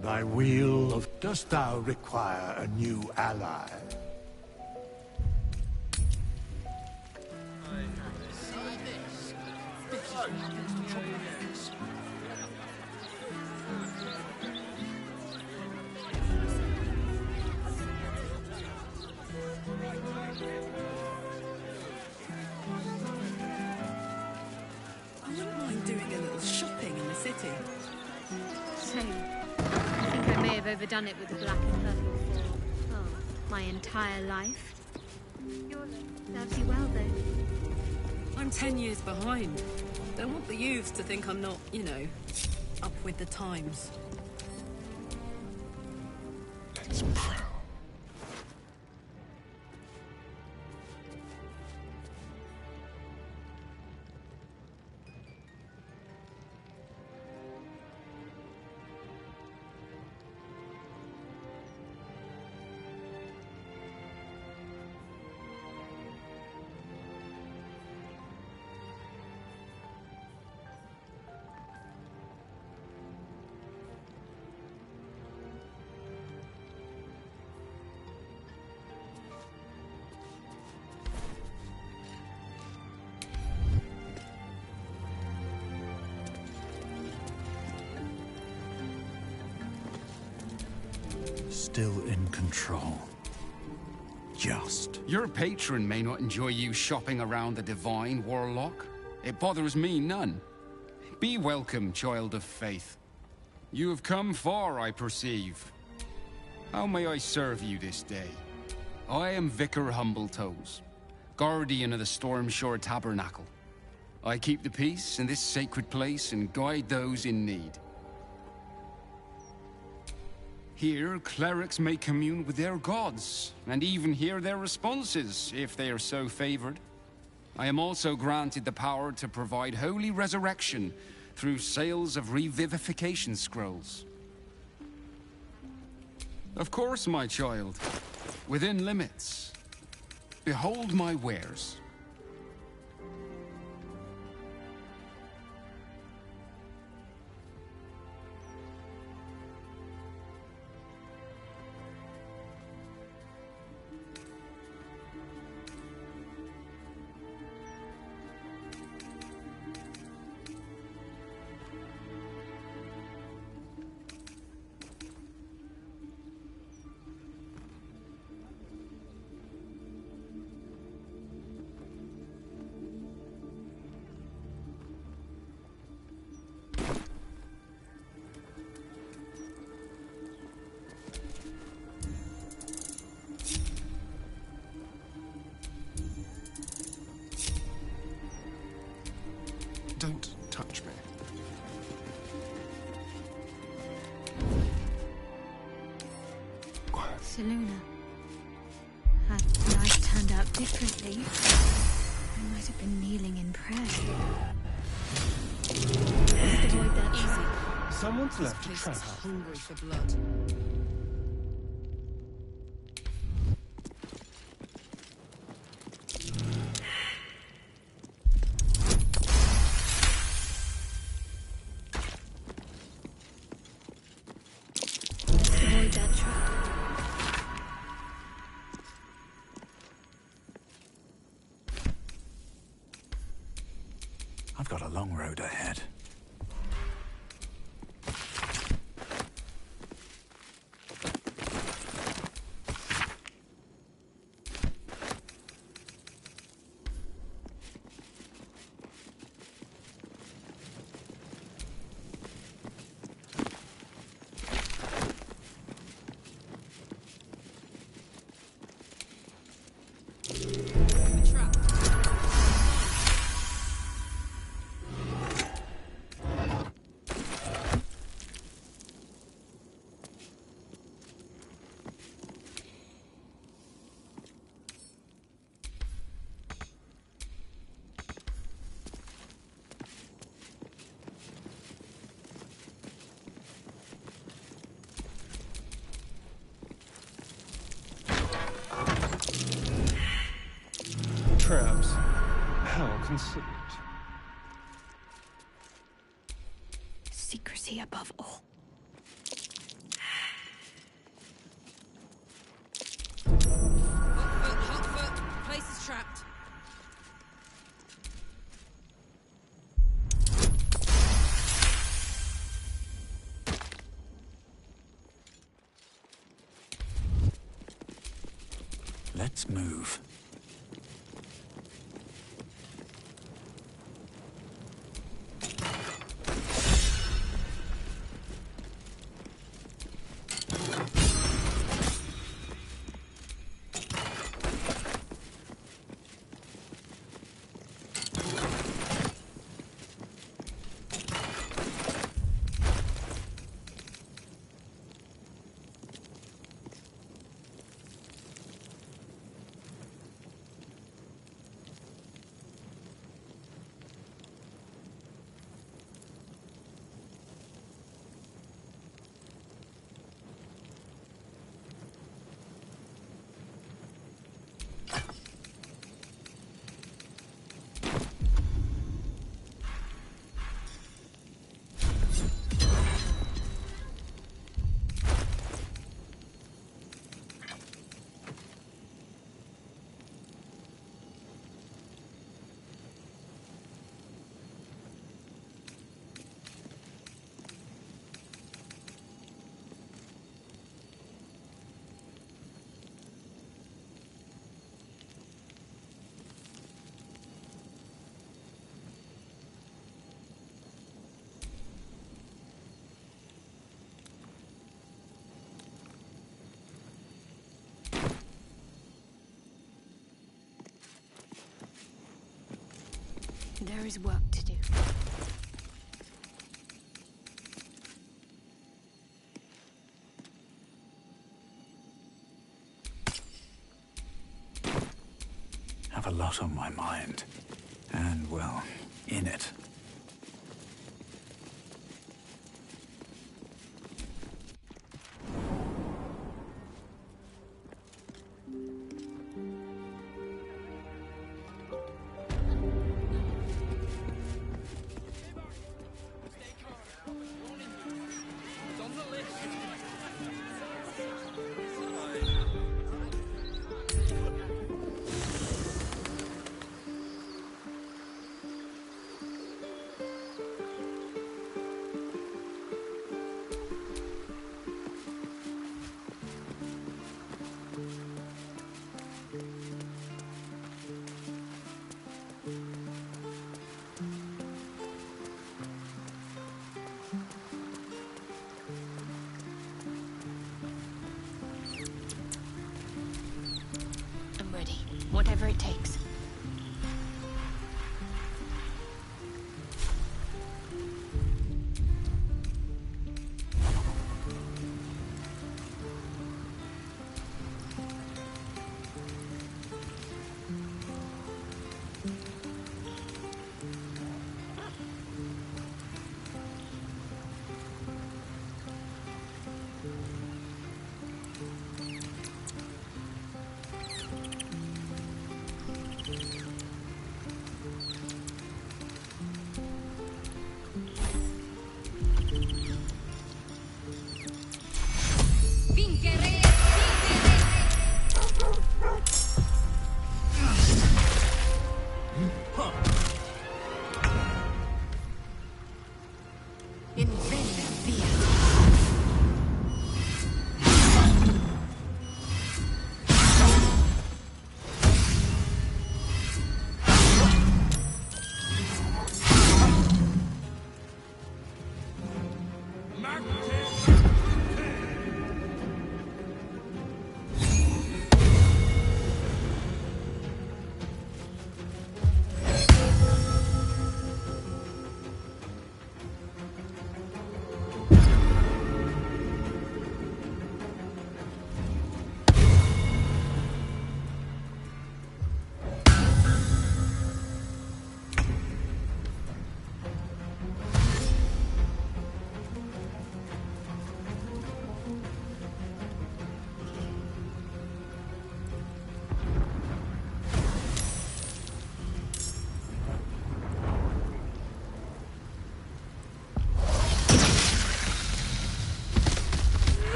Thy wheel of... Dost thou require a new ally? I wouldn't mind doing a little shopping in the city. Same. I think I may have overdone it with the black and purple for, my entire life. Your love serves you well, though. I'm 10 years behind. Don't want the youths to think I'm not, you know, up with the times. Let's prowl. Still in control. Just. Your patron may not enjoy you shopping around the divine, Warlock. It bothers me none. Be welcome, child of faith. You have come far, I perceive. How may I serve you this day? I am Vicar Humbletoes, guardian of the Stormshore Tabernacle. I keep the peace in this sacred place and guide those in need. Here, clerics may commune with their gods, and even hear their responses, if they are so favored. I am also granted the power to provide holy resurrection through sales of revivification scrolls. Of course, my child, within limits. Behold my wares. Don't touch me. Seluna, had life turned out differently, I might have been kneeling in prayer. Let's avoid that easy. Someone's left a trap. Hungry for blood. I've got a long road ahead. Traps. How considerate. Secrecy above all. Hot foot. Place is trapped. Let's move. There is work to do. Have a lot on my mind. And, well, in it. Whatever it takes.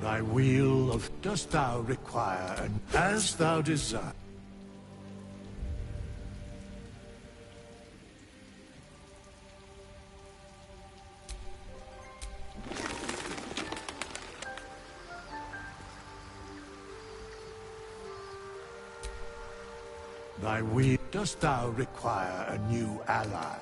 Thy wheel of dost thou require, and as thou desire. Thy wheel, dost thou require a new ally?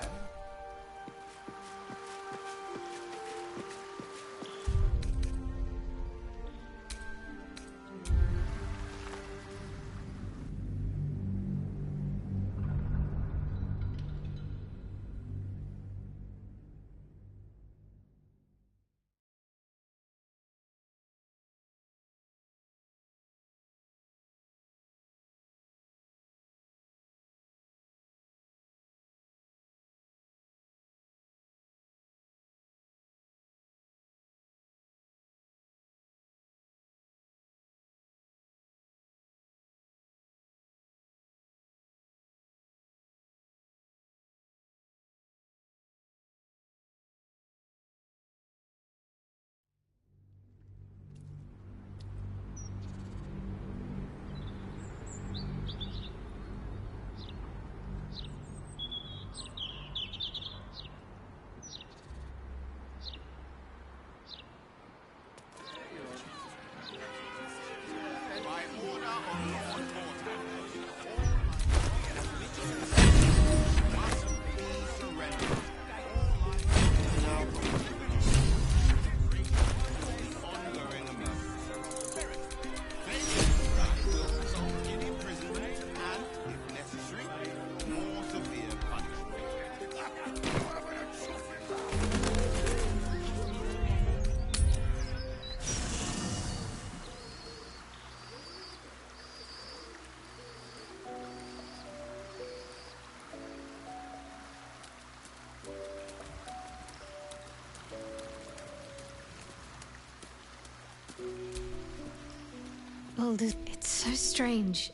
Baldur, it's so strange.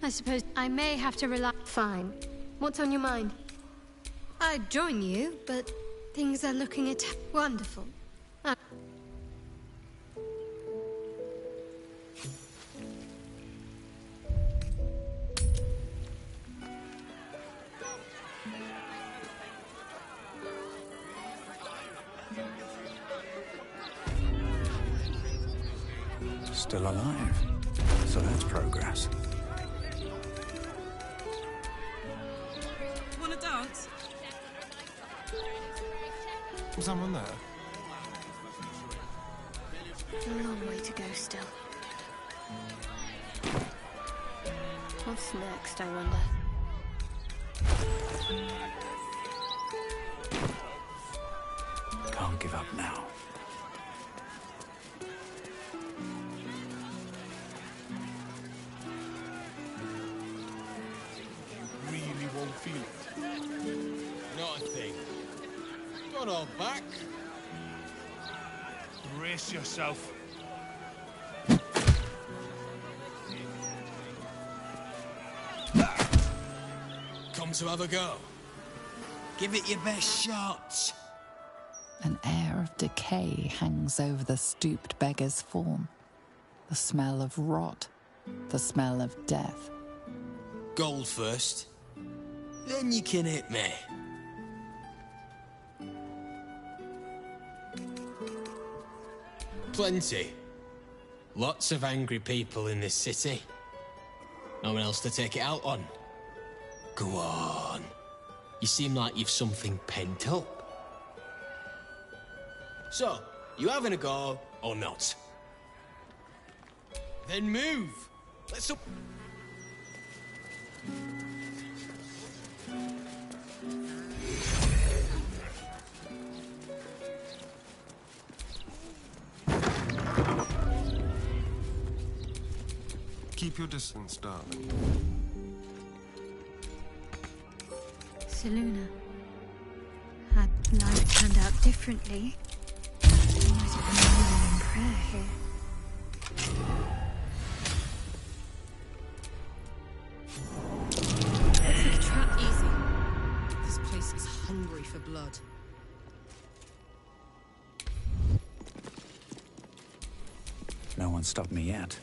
I suppose I may have to rely. Fine. What's on your mind? I'd join you, but things are looking wonderful. Still alive. So that's progress. Wanna dance? Someone there? A long way to go still. What's next, I wonder? Can't give up now. Really won't feel it. Not a thing. Not all back. Brace yourself. Come to have a go. Give it your best shot. An air of decay hangs over the stooped beggar's form. The smell of rot, the smell of death. Gold first. Then you can hit me. Plenty. Lots of angry people in this city. No one else to take it out on. Go on. You seem like you've something pent up. So, you having a go or not? Then move. Let's up. Keep your distance, darling. Seluna. Had life turned out differently, I might have been kneeling in prayer here. Looks like a trap. Easy. This place is hungry for blood. No one stopped me yet.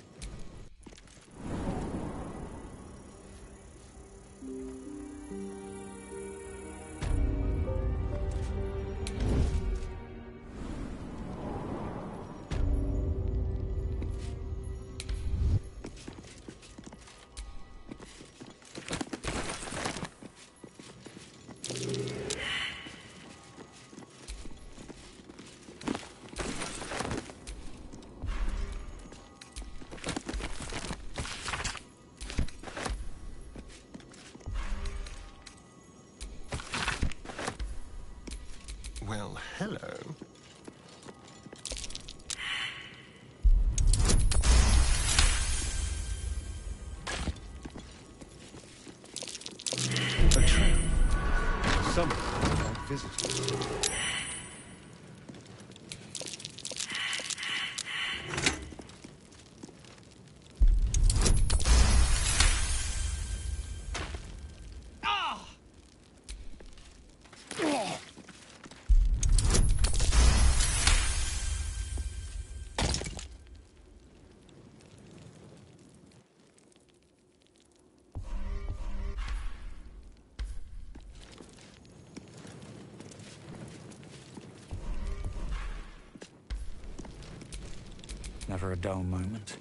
Well, hello. A trap. Someone like visitors. Never a dull moment.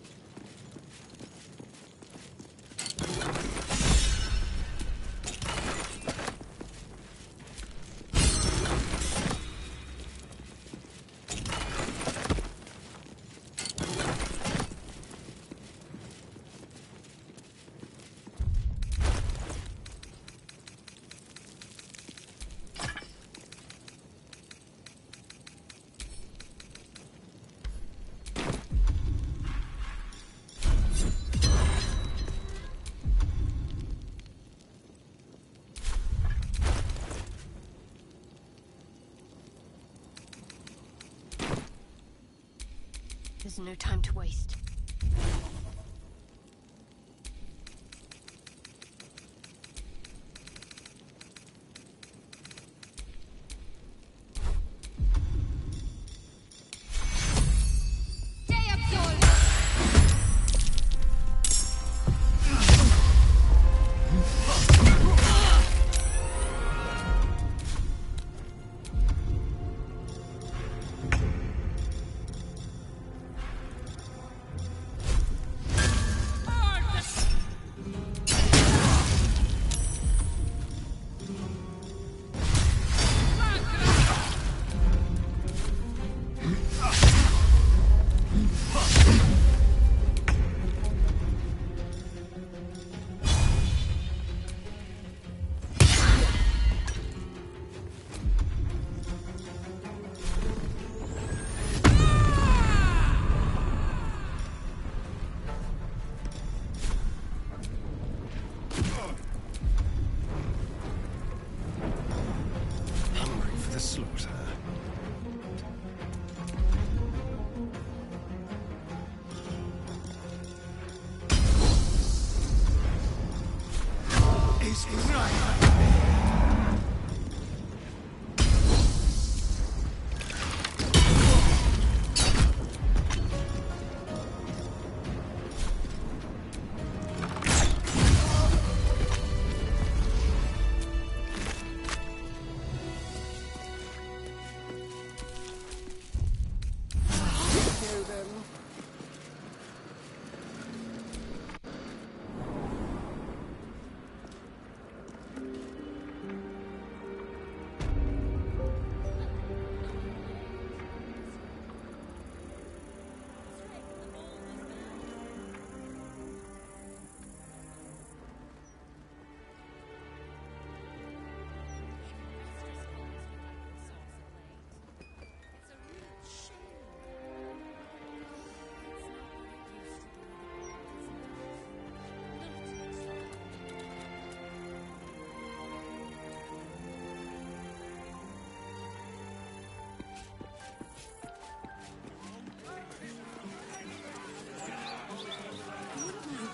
There's no time to waste.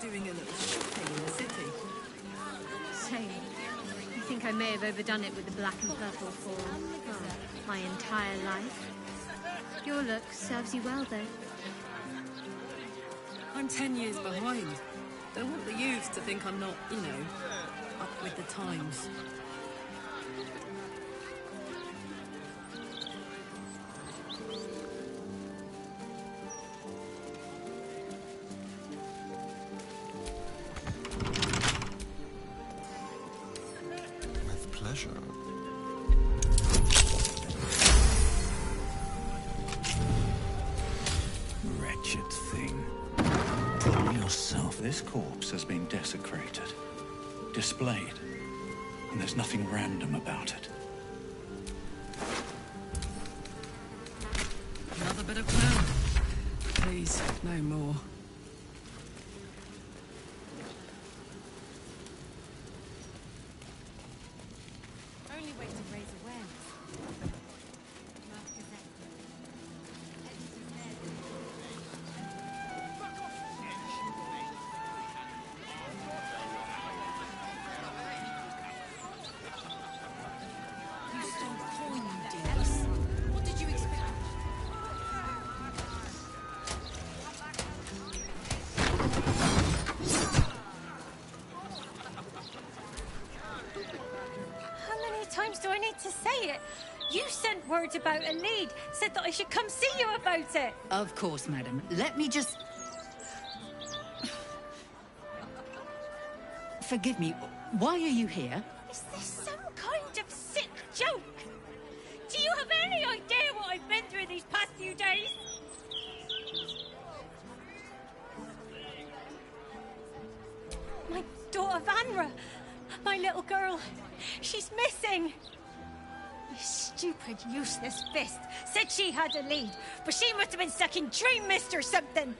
Doing a little shopping in the city. Same. I think I may have overdone it with the black and purple for my entire life. Your look serves you well, though. I'm 10 years behind. Don't want the youth to think I'm not, you know, up with the times. With pleasure. Wretched thing. Tell yourself this corpse has been desecrated, displayed, and there's nothing random about it. Another bit of clown. Please, no more. Only way to raise awareness. You stole coin, you dingus. What did you expect? How many times do I need to say it? You sent word about a lead, said that I should come see you about it. Of course, madam. Let me just... Forgive me, why are you here? Is this some kind of sick joke? Do you have any idea what I've been through these past few days? My daughter Vanra, my little girl, she's missing. You stupid, useless fist said she had a lead, but she must have been stuck in Dream Mist or something.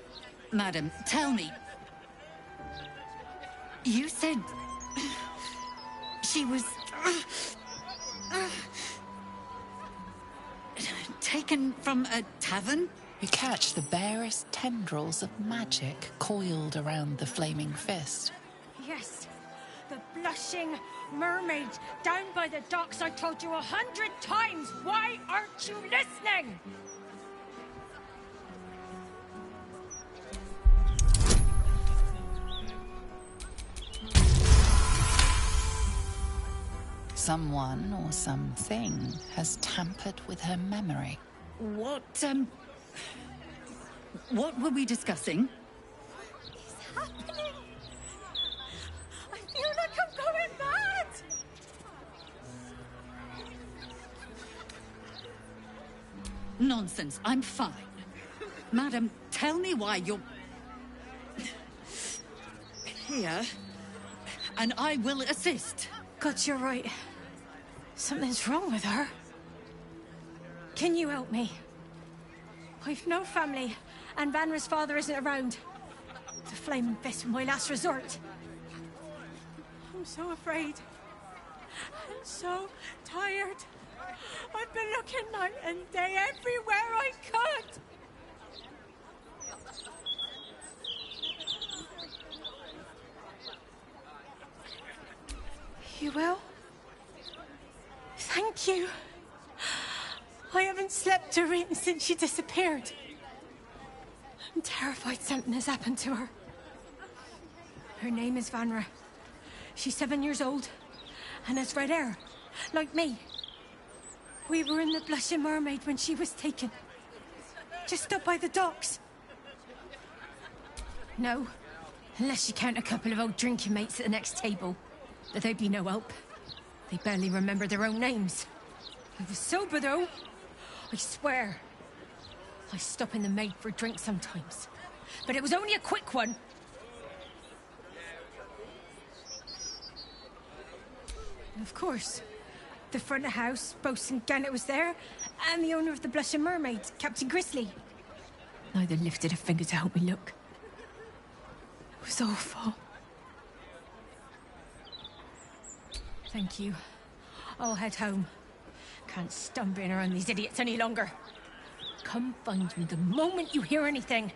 Madam, tell me. You said... she was... taken from a tavern? You catch the barest tendrils of magic coiled around the flaming fist. Yes, the blushing mermaid down by the docks. I told you 100 times. Why aren't you listening? Someone or something has tampered with her memory. What were we discussing? It's happening. I feel like I'm going mad. Nonsense, I'm fine. Madam, tell me why you're... here, and I will assist. God, you're right. Something's wrong with her. Can you help me? I've no family, and Vanra's father isn't around. The flaming fist was my last resort. I'm so afraid. I'm so tired. I've been looking night and day everywhere I could. You will? Thank you. I haven't slept or eaten since she disappeared. I'm terrified something has happened to her. Her name is Vanra. She's 7 years old and has red hair, like me. We were in the Blushing Mermaid when she was taken. Just up by the docks. No, unless you count a couple of old drinking mates at the next table. But they'd be no help. They barely remember their own names. I was sober, though. I swear. I stop in the maid for a drink sometimes. But it was only a quick one. And of course, the front of house, Bosun Gannet was there, and the owner of the Blushing Mermaid, Captain Grizzly. Neither lifted a finger to help me look. It was awful. Thank you. I'll head home. Can't stand being around these idiots any longer. Come find me the moment you hear anything.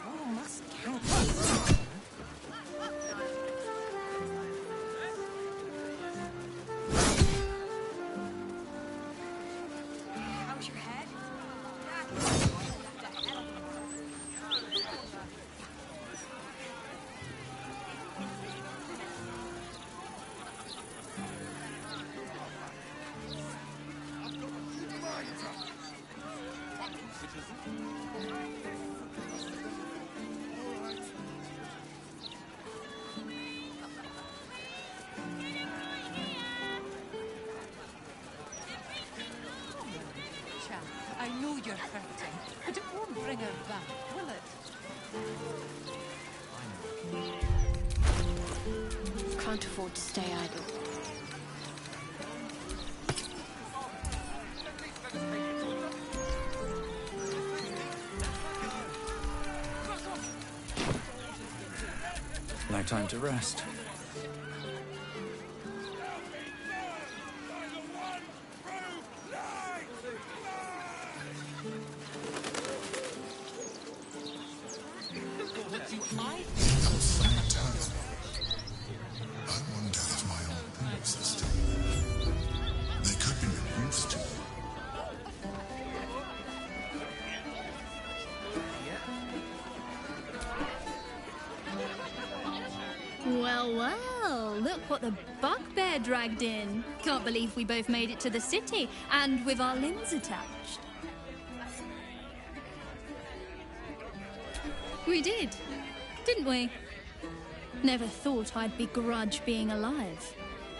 Oh, must count. Chap, I know you're hurting, but it won't bring her back, will it? Can't afford to stay idle. No time to rest. Well, well, look what the bugbear dragged in. Can't believe we both made it to the city, and with our limbs attached. We did, didn't we? Never thought I'd begrudge being alive.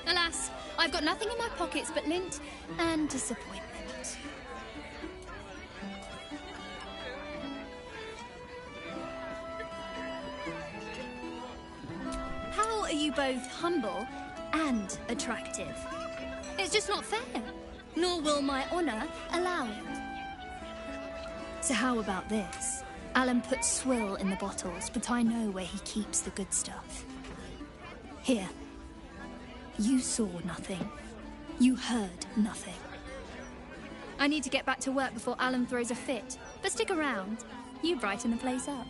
Alas, I've got nothing in my pockets but lint and disappointment. How are you both humble and attractive? It's just not fair, nor will my honour allow it. So how about this? Alan puts swill in the bottles, but I know where he keeps the good stuff. Here. You saw nothing. You heard nothing. I need to get back to work before Alan throws a fit, but stick around. You brighten the place up.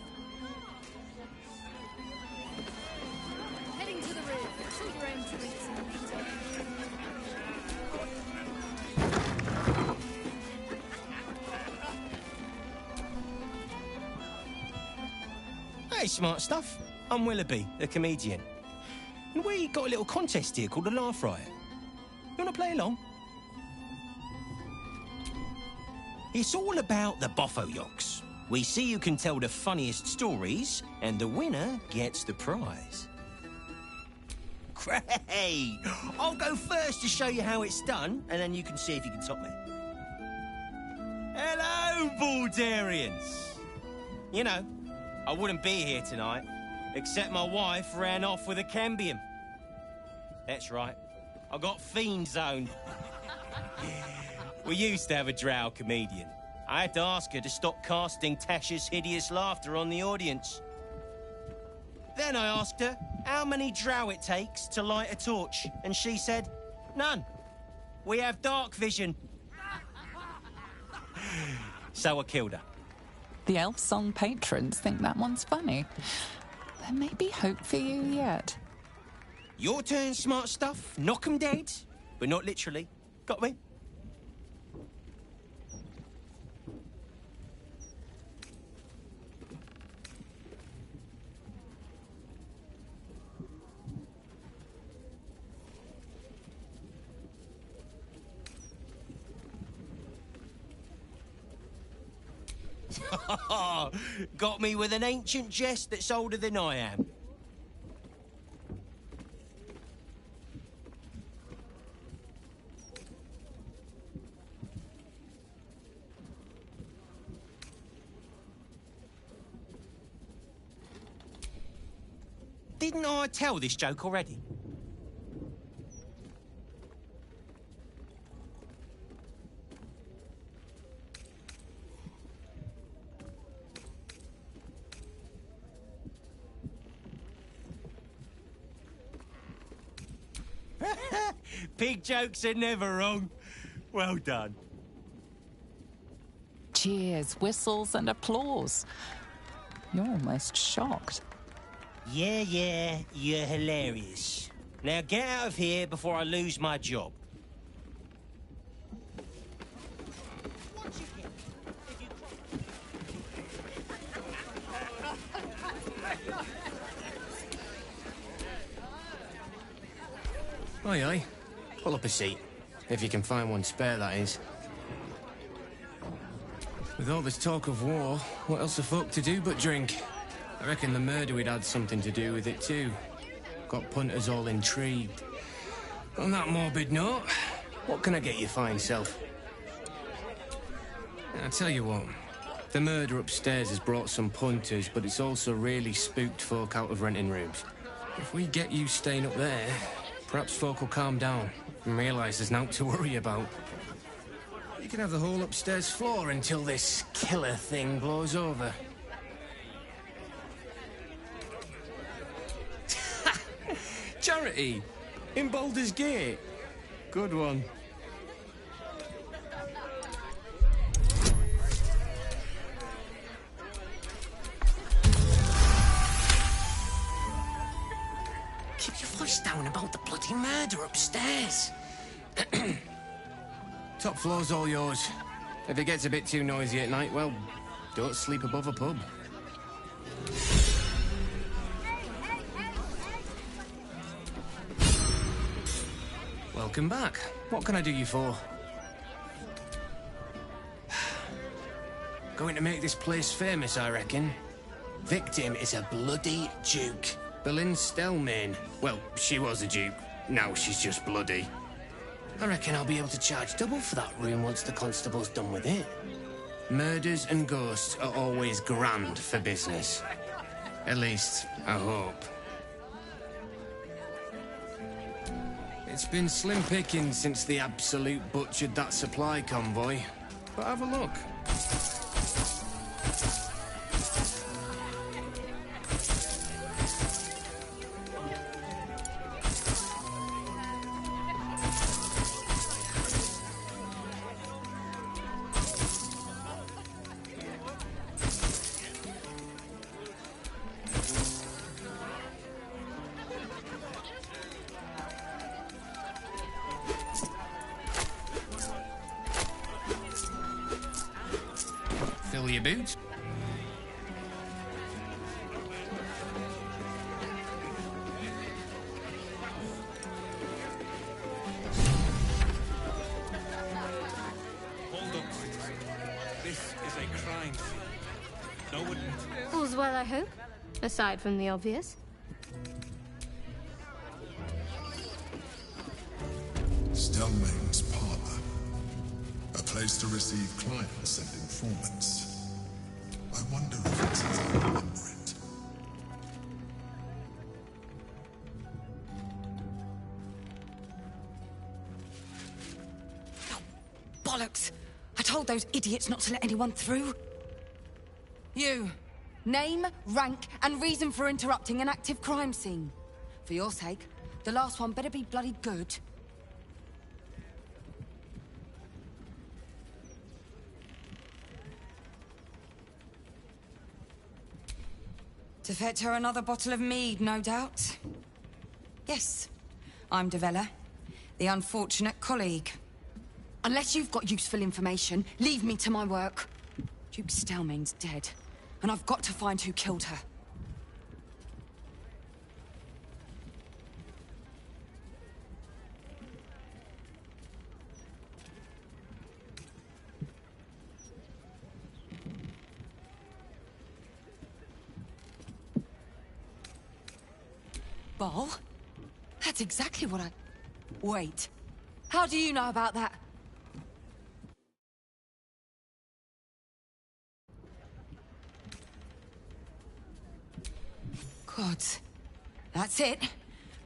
Heading to the room. Sort your own drinks in the meantime. Hey, smart stuff. I'm Willoughby, the comedian. And we got a little contest here called the Laugh Riot. You want to play along? It's all about the Boffo-Yoks. We see who can tell the funniest stories, and the winner gets the prize. Great! I'll go first to show you how it's done, and then you can see if you can top me. Hello, Baldurians! You know, I wouldn't be here tonight, except my wife ran off with a cambium. That's right, I got fiend zoned. We used to have a drow comedian. I had to ask her to stop casting Tasha's hideous laughter on the audience. Then I asked her how many drow it takes to light a torch, and she said, none. We have dark vision. So I killed her. The Elf Song patrons think that one's funny. There may be hope for you yet. Your turn, smart stuff. Knock 'em dead, but not literally. Got me? Got me with an ancient jest that's older than I am. Didn't I tell this joke already? Pig jokes are never wrong. Well done. Cheers, whistles, and applause. You're almost shocked. Yeah, you're hilarious. Now get out of here before I lose my job. Aye. Pull up a seat. If you can find one spare, that is. With With all this talk of war, what else are folk to do but drink? I reckon the murder we'd had something to do with it too. Got punters all intrigued. On that morbid note, what can I get you fine self? I'll tell you what. The murder upstairs has brought some punters, but it's also really spooked folk out of renting rooms. If we get you staying up there, perhaps folk will calm down and realise there's naught to worry about. You can have the whole upstairs floor until this killer thing blows over. Charity! In Baldur's Gate! Good one. Keep your voice down about the bloody murder upstairs. Top floor's all yours. If it gets a bit too noisy at night, well, don't sleep above a pub. Welcome back. What can I do you for? Going to make this place famous, I reckon. Victim is a bloody duke. Boleyn Stelmane. Well, she was a duke. Now she's just bloody. I reckon I'll be able to charge double for that room once the constable's done with it. Murders and ghosts are always grand for business. At least, I hope. It's been slim pickings since the Absolute butchered that supply convoy. But have a look. Fill your boots. Hold up. This is a crime scene. No one... All's well, I hope. Aside from the obvious. Stelmane's parlor. A place to receive clients and informants. I wonder if it's as I remember it. Bollocks! I told those idiots not to let anyone through. You. Name, rank, and reason for interrupting an active crime scene. For your sake, the last one better be bloody good. To fetch her another bottle of mead, no doubt. Yes, I'm Devella, the unfortunate colleague. Unless you've got useful information, leave me to my work. Duke Stelmane's dead, and I've got to find who killed her. Ball? That's exactly what I... Wait. How do you know about that? Gods. That's it.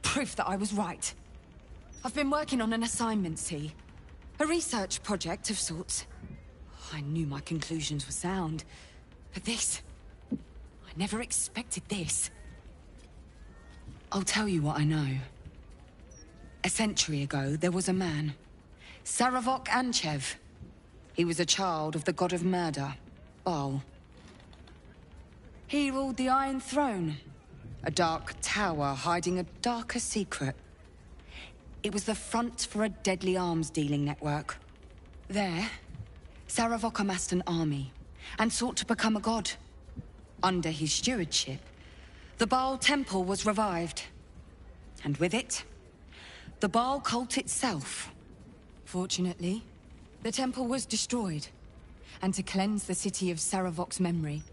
Proof that I was right. I've been working on an assignment, see? A research project of sorts. I knew my conclusions were sound. But this... I never expected this. I'll tell you what I know. A century ago, there was a man. Saravok Anchev. He was a child of the god of murder, Baal. He ruled the Iron Throne, a dark tower hiding a darker secret. It was the front for a deadly arms-dealing network. There, Saravok amassed an army and sought to become a god. Under his stewardship, the Baal Temple was revived. And with it, the Baal cult itself. Fortunately, the temple was destroyed, and to cleanse the city of Saravok's memory,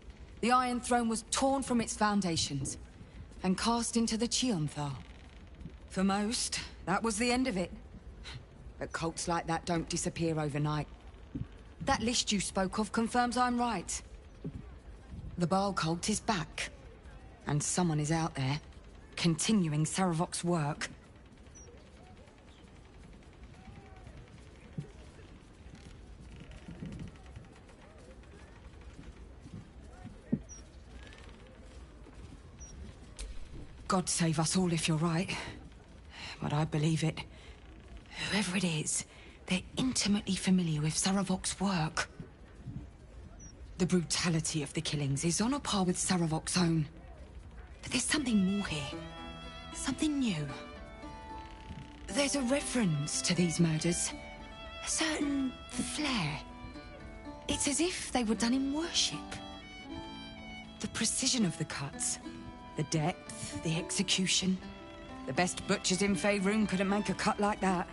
the Iron Throne was torn from its foundations and cast into the Chionthar. For most, that was the end of it. But cults like that don't disappear overnight. That list you spoke of confirms I'm right. The Baal cult is back, and someone is out there, continuing Saravok's work. God save us all if you're right. But I believe it. Whoever it is, they're intimately familiar with Saravok's work. The brutality of the killings is on a par with Saravok's own. But there's something more here. Something new. There's a reference to these murders. A certain flair. It's as if they were done in worship. The precision of the cuts. The depth, the execution. The best butchers in Faerun couldn't make a cut like that.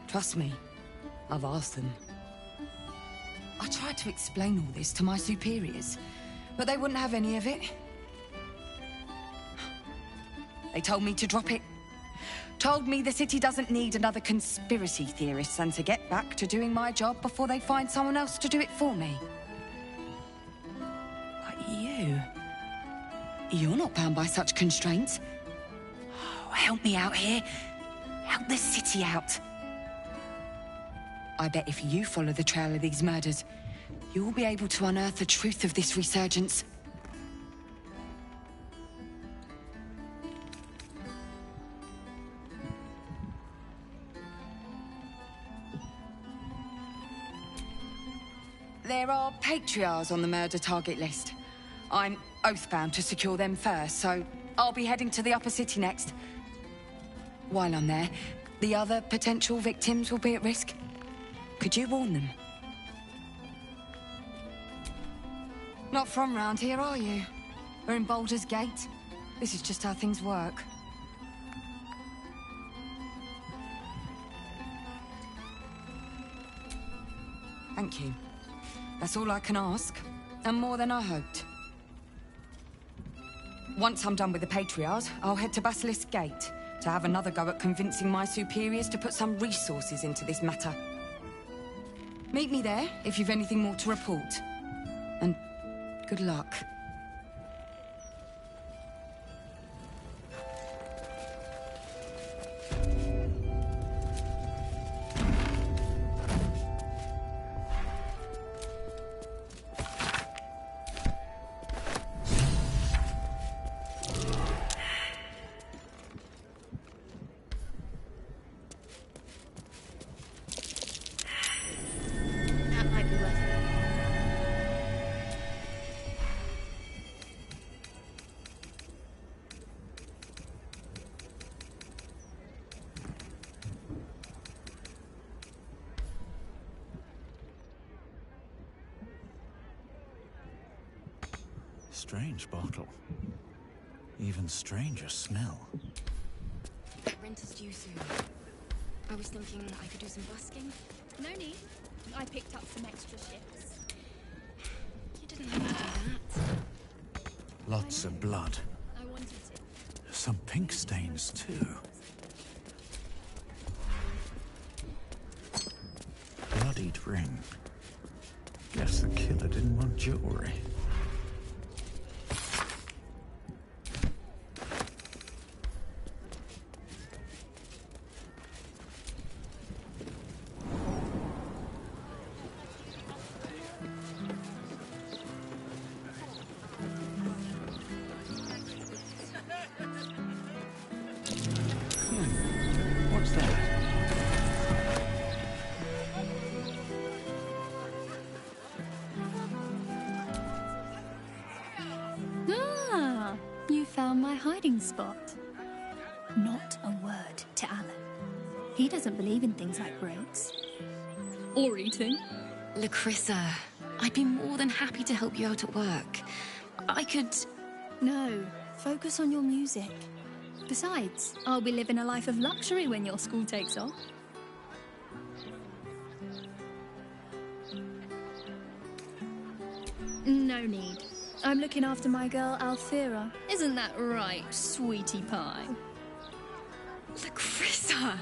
Trust me, I've asked them. I tried to explain all this to my superiors, but they wouldn't have any of it. They told me to drop it. Told me the city doesn't need another conspiracy theorist and to get back to doing my job before they find someone else to do it for me. But you're not bound by such constraints. Oh, help me out here. Help the city out. I bet if you follow the trail of these murders, you'll be able to unearth the truth of this resurgence. There are patriarchs on the murder target list. I'm oath-bound to secure them first, so I'll be heading to the upper city next. While I'm there, the other potential victims will be at risk. Could you warn them? Not from round here, are you? We're in Baldur's Gate. This is just how things work. Thank you. That's all I can ask, and more than I hoped. Once I'm done with the Patriarchs, I'll head to Basilisk Gate to have another go at convincing my superiors to put some resources into this matter. Meet me there if you've anything more to report. And good luck. Strange bottle. Even stranger smell. Rent is due soon. I was thinking I could do some busking. No need. I picked up some extra shifts. You didn't have to do that. Lots of blood. I wanted to. Some pink stains, too. Bloodied ring. Guess the killer didn't want jewelry. What's that? Ah, you found my hiding spot. Not a word to Alan. He doesn't believe in things like breaks. Or eating. Lacrissa, I'd be more than happy to help you out at work. I could... No, focus on your music. Besides, I'll be living a life of luxury when your school takes off. No need. I'm looking after my girl Althira. Isn't that right, sweetie pie? Larissa!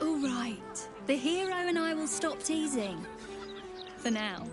All right. The hero and I will stop teasing. For now.